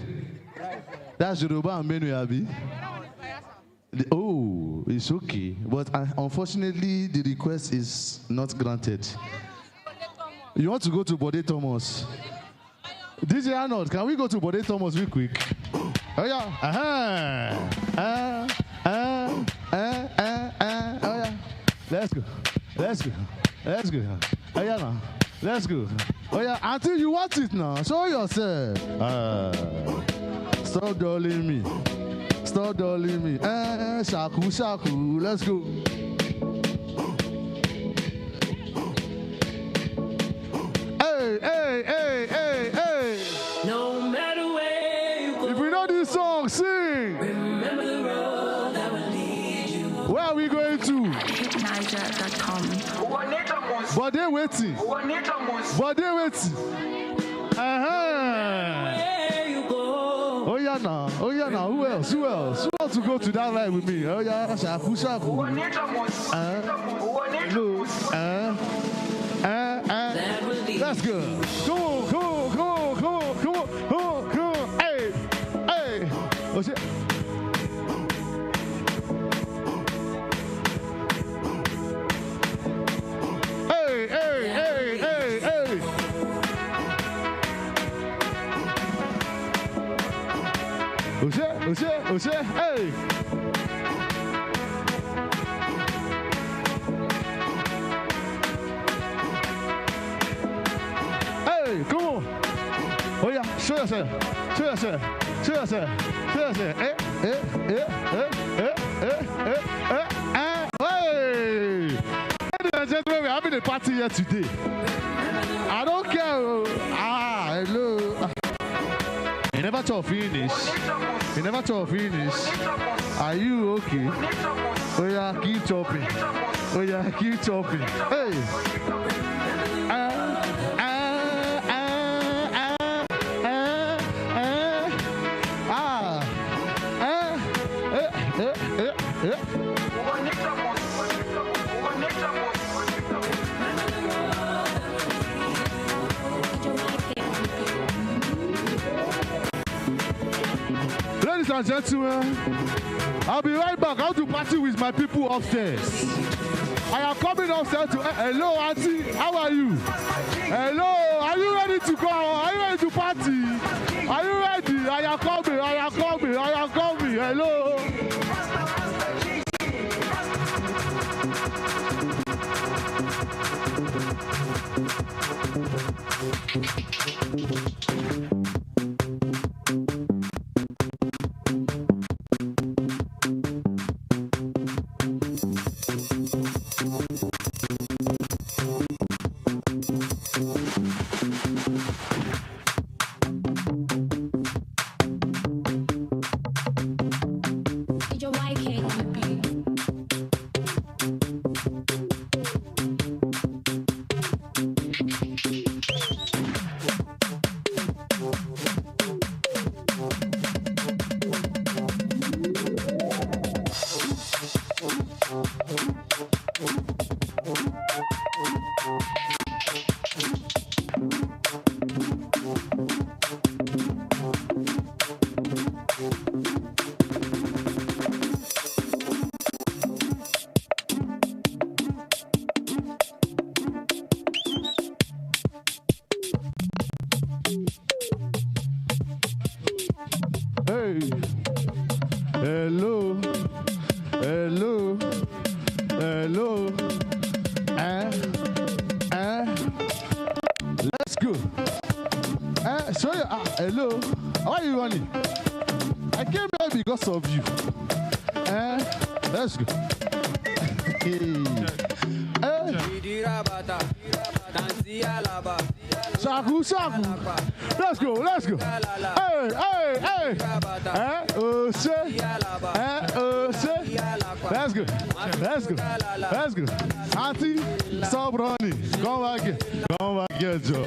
That's Yoruba and Benue, Abi. Oh, it's okay. But unfortunately, the request is not granted. You want to go to Bode Thomas? DJ Arnold, can we go to Bode Thomas real quick? Oh yeah. Oh yeah. Let's go. Oh yeah now. Let's go. Oh yeah. Until you want it now. Show yourself. Stop dolling me. Shaku. Let's go. Hey. No matter where you go. If we know this song, sing. Remember the road that will lead you. Where are we going to? Niger.com. But they waiting. Where you go. Oh yeah now. Who else wants to go to that line with me? Oh yeah, shaku. Let's go. Come on. Hey. Oh shit. Hey. Oh shit. Hey. Show yourself. Show yourself. Show yourself. Show yourself. Hey! Ladies and gentlemen, we're having a party here today. I don't care. Hello. You never talk finish. You never talk finish. Are you okay? Oh yeah, keep chopping. Oh yeah, keep chopping. Hey. Ladies and gentlemen, I'll be right back. I want to party with my people upstairs. I am coming upstairs to. Hello, Auntie. How are you? Hello. Are you ready to go? Are you ready to party? Are you ready? I am coming. I am coming. I am coming. Hello. Hello. Hello. Hello. Let's go. Sorry. Hello. How are you running? I came here because of you. Let's go. Shaku, shaku. Let's go, let's go. Hey, hey, hey. Let's go, let's go, let's go. Auntie, stop running. Come back here. Come back here, Joe.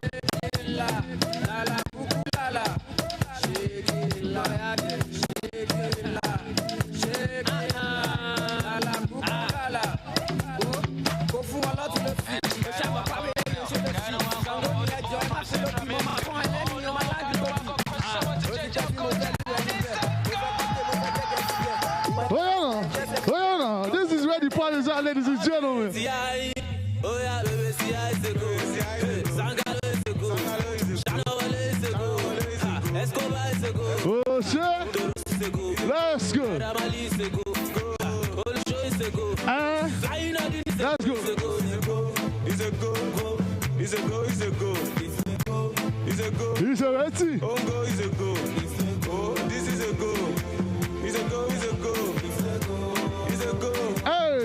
This is where the parties are, ladies and gentlemen. Oh shit! Let's go. Let's go. It's a go. It's a go. It's a go. It's a go. It's a ready. Oh go. It's a go. Oh, this is a go. It's a go. It's a go. It's a go. Hey.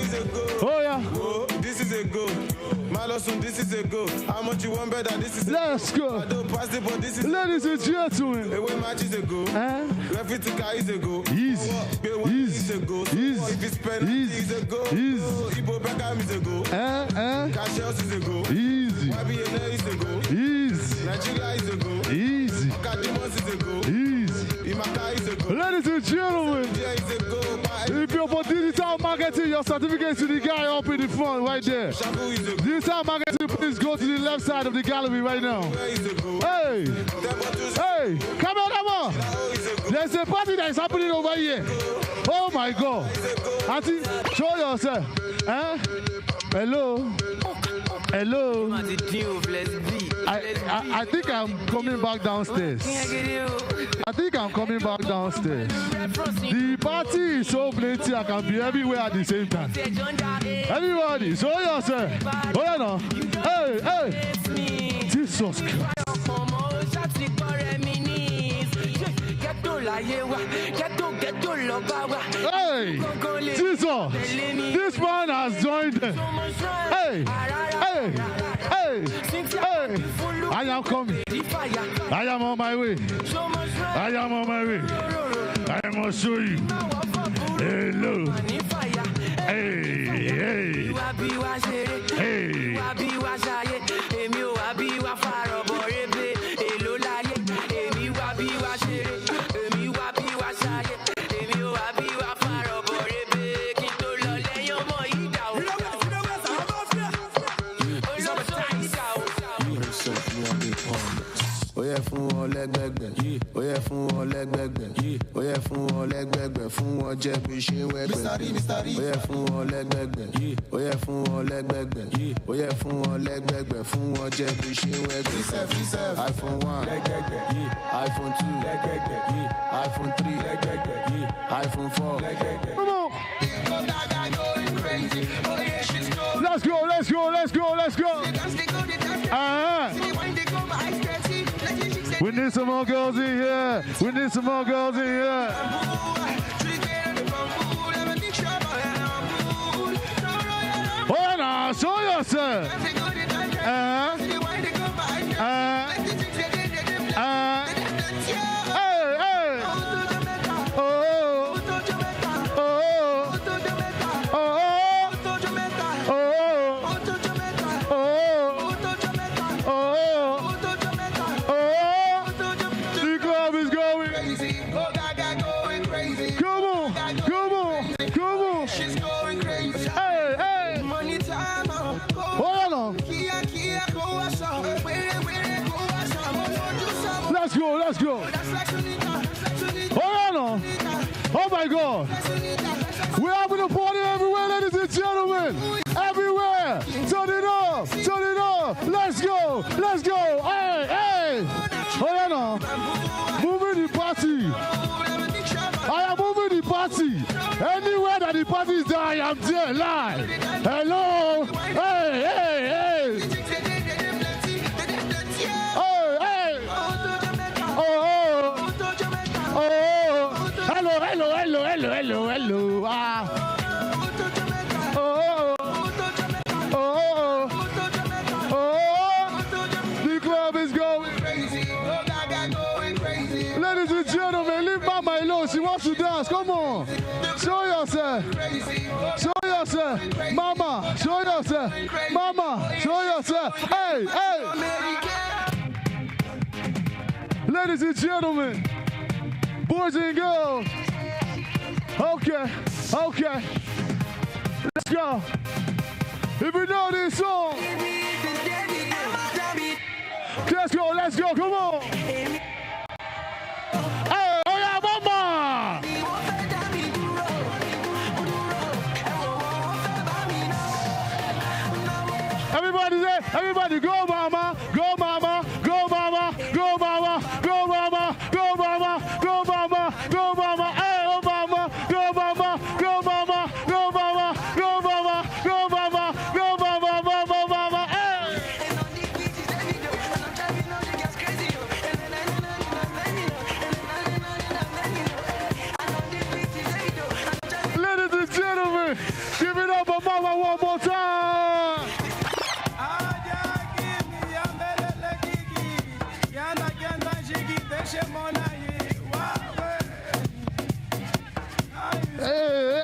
It's a go. Oh yeah. Oh, this is a go. Malosun, this is a go. How much you want better? This is a Let's go. I don't pass it, but this is ladies and gentlemen. Away match is a go. Refitica is a go. Easy. Easy. Easy. If it's penalty is a go. Easy. Ibo Beckham is a go. Cassius is a go. Easy. YBNA is a go. Easy. Nigeria is a go. Easy. Kadimos is a go. Easy. Imaka is a go. Ladies and gentlemen. If you're for digital marketing, your certificate to the guy up in the front right there. Digital marketing, please go to the left side of the gallery right now. Hey! Hey! Come on! There's a party that is happening over here. Oh my God! Auntie, show yourself. Hello? Hello? I think I'm coming back downstairs. I think I'm coming back downstairs. The party is so plenty, I can be everywhere at the same time. Everybody, show yourself. Hold on. Hey, hey. Jesus Christ. Hey, Jesus, this man has joined them. Hey, hey, hey, hey, I am coming. I am on my way. I am on my way. I must show you. Hello. Hey, hey, hey. Fún wọn lẹ́gbẹ̀gbẹ̀, ó yẹ fún wọn lẹ́gbẹ̀gbẹ̀, ó yẹ fún wọn lẹ́gbẹ̀gbẹ̀, fún wọn jẹ́ bí ṣe wẹ́gbẹ̀. Ó yẹ fún wọn lẹ́gbẹ̀gbẹ̀, ó yẹ fún wọn lẹ́gbẹ̀gbẹ̀, ó yẹ fún wọn lẹ́gbẹ̀gbẹ̀, fún wọn jẹ́ bí ṣe wẹ́gbẹ̀. iPhone 1, iPhone 2, iPhone 3, iPhone 4. Come on. Let's go, let's go, let's go, let's go. We need some more girls in here. We need some more girls in here. Oh, now, show yourself. Hey, hey. Oh, let's go. Hold on. Oh my God. We're having a party everywhere, ladies and gentlemen. Everywhere. Turn it up. Turn it up. Let's go. Let's go. Hey, hey. Hold on. Moving the party. I am moving the party. Anywhere that the party is there, I am there live. Hello. Hey, hey, hey. Hello. The club is going crazy. Ladies and gentlemen, leave Mama alone. She wants to dance. Come on. Show yourself. Show yourself. Mama, show yourself. Mama, show yourself. Hey, hey. Ladies and gentlemen, boys and girls. Okay. Let's go. If you know this song, let's go, come on. Hey, oh yeah, mama. Everybody there, everybody go mama, go mama, go mama, go mama, go mama, go mama, go mama, go mama. Give it up for Mama one more time. Hey.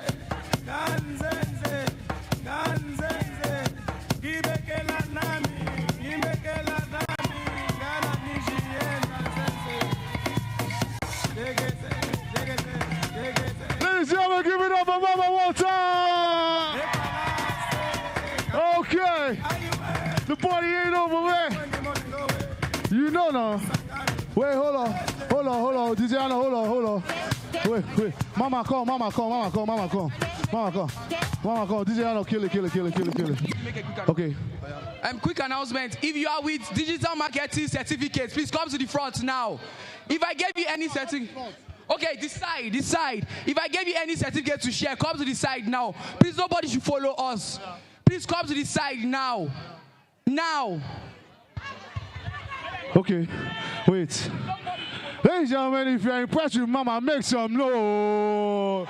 Ladies and gentlemen, give it up for Mama one time. Okay. The party ain't over, man. You know now. Wait, hold on. DJ Anna, hold on. Wait. Mama come. DJ Anna, kill it. Okay. Quick announcement. If you are with digital marketing certificates, please come to the front now. If I gave you any certificate, okay, this side. If I gave you any certificate to share, come to the side now. Please, nobody should follow us. Please come to the side now. Okay, wait. Ladies and gentlemen, if you're impressed with Mama, make some noise.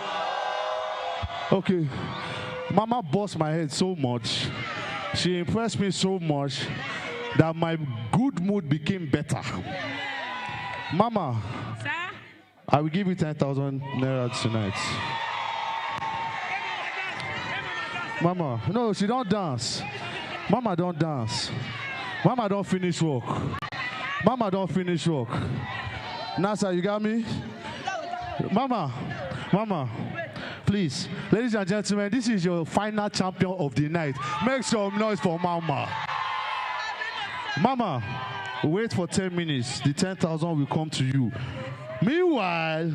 Okay. Mama bossed my head so much. She impressed me so much that my good mood became better. Mama, sir? I will give you 10,000 naira tonight. Mama, no, she don't dance. Mama don't dance. Mama don't finish work. Mama don't finish work. Nasa, you got me? Mama, please, ladies and gentlemen, this is your final champion of the night. Make some noise for Mama. Mama, wait for 10 minutes. The 10,000 will come to you. Meanwhile,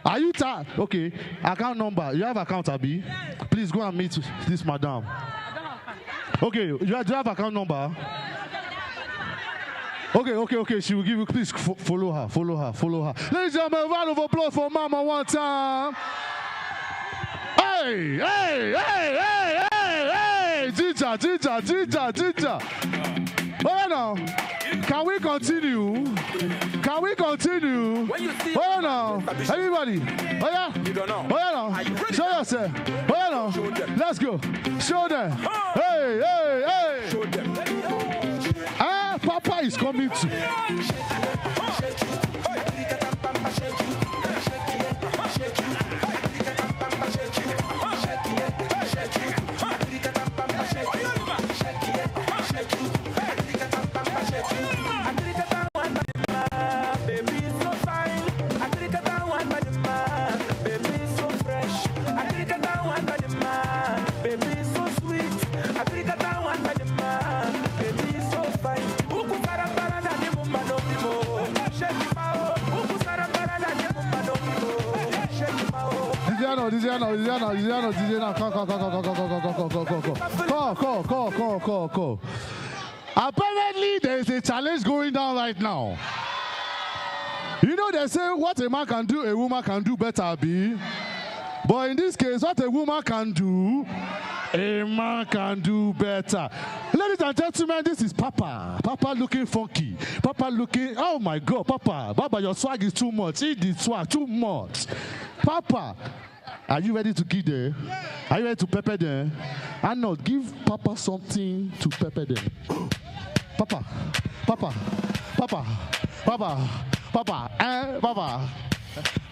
are you tired? Okay, account number. You have account, Abi? Please go and meet this madam. Okay, do you have account number? Okay. She will give you. Please follow her. Ladies and gentlemen, round of applause for Mama one time. Hey! Ginger. Oh now, can we continue? Oh now, everybody. Oh yeah. Oh yeah now. Show yourself. Oh yeah now. Let's go. Show them. Hey. Ah, Papa is coming too. Call. Apparently, there is a challenge going down right now. You know, they say what a man can do, a woman can do better, B. But in this case, what a woman can do, a man can do better. Ladies and gentlemen, this is Papa. Papa looking funky. Papa looking, oh my God, Papa. Baba, your swag is too much. Eat the swag, too much. Papa. Are you ready to give them? Are you ready to pepper them? Arnold, give Papa something to pepper them. Papa.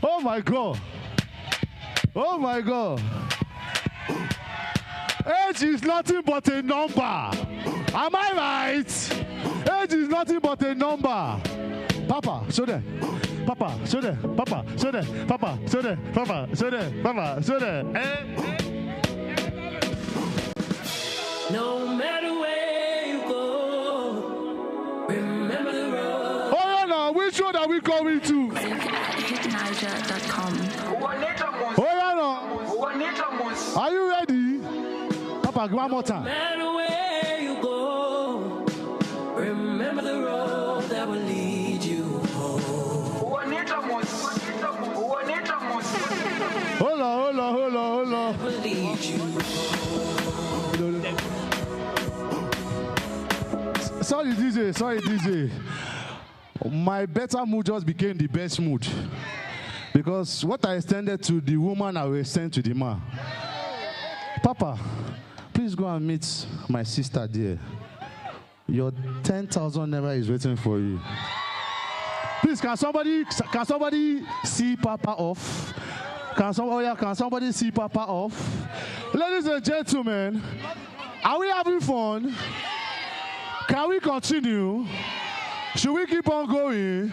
Oh my God. Age is nothing but a number. Am I right? Age is nothing but a number. Papa, show them. Papa, show them. No matter where you go, remember the road. Oh yeah, now which road are we going to? Oh yeah, now. Are you ready? Papa, one more time. No matter where you go, remember the road that will lead you home. Hold on. Sorry, DJ. My better mood just became the best mood. Because what I extended to the woman, I will extend to the man. Papa, please go and meet my sister there. Your 10,000 naira is waiting for you. Please, can somebody see Papa off? Can somebody see Papa off? Ladies and gentlemen, are we having fun? Can we continue? Should we keep on going?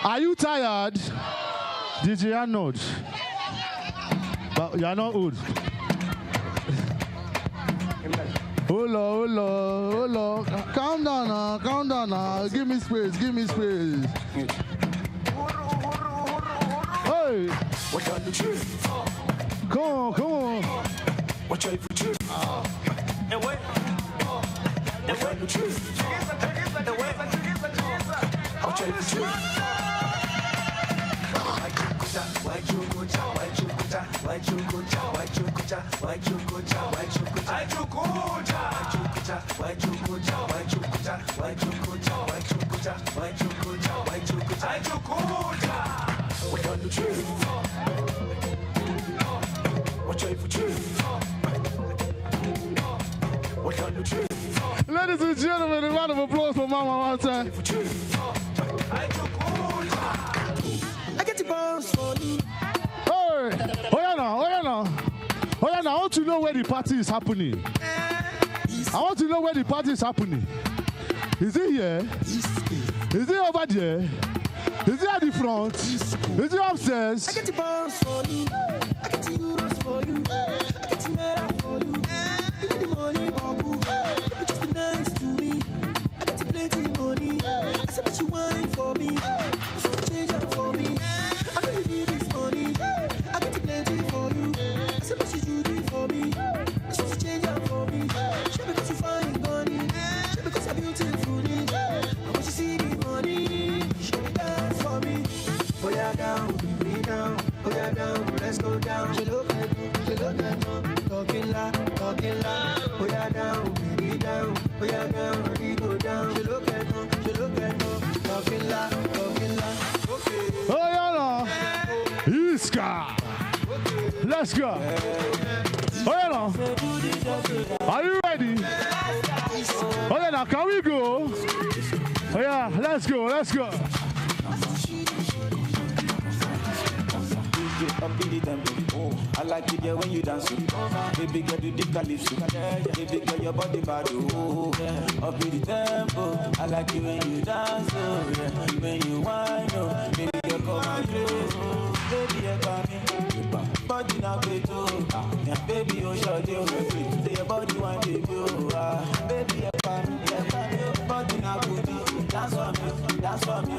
Are you tired? DJ Arnold. But you are not old. Hello. Calm down now. Give me space. Hey. What are the truth? Come on. What are the truth? What are the truth? What are the truth? Why chokoja, why chokoja, why chokoja? What on the tree? Watch out for tree. What on the tree? Ladies and gentlemen, a round of applause for Mama one time. I get the bounce for you. Hey, oh yeah now. I want to know where the party is happening. I want to know where the party is happening. Is it here? Is it over there? Is it at the front? Is it upstairs? I get the bounce for you. I get the euros for you. I get the naira for you. Give me the money, babu. You just be nice to me. I get the plenty money. I said that you wine for me. You should change up for me. I know you need this money. I get the plenty for you. I said that you do for me. You should change up for me. Sure because you find money. Sure because you're beautiful. I want you see the money. Show me dance for me. Oh yeah, down, be down. Oh yeah, down, let's go down. She look at talking loud. Oh yeah, down, be down. Oh yeah, down, we go down. She look at talking loud. Okay. Oh yeah, no. Iska. Let's go. Oh yeah, no. Are you ready? Oh yeah, now can we go? Oh yeah, let's go. Up in the tempo. I like it when you dance. Baby girl, you dig calypso. Baby girl, your body bad. Up in the tempo. I like it when you dance. When you whine, baby girl, come and play. Baby, you got me. Body now play too. Baby, you short you. Say your body one day, baby, you got me. Body now good. Dance for me.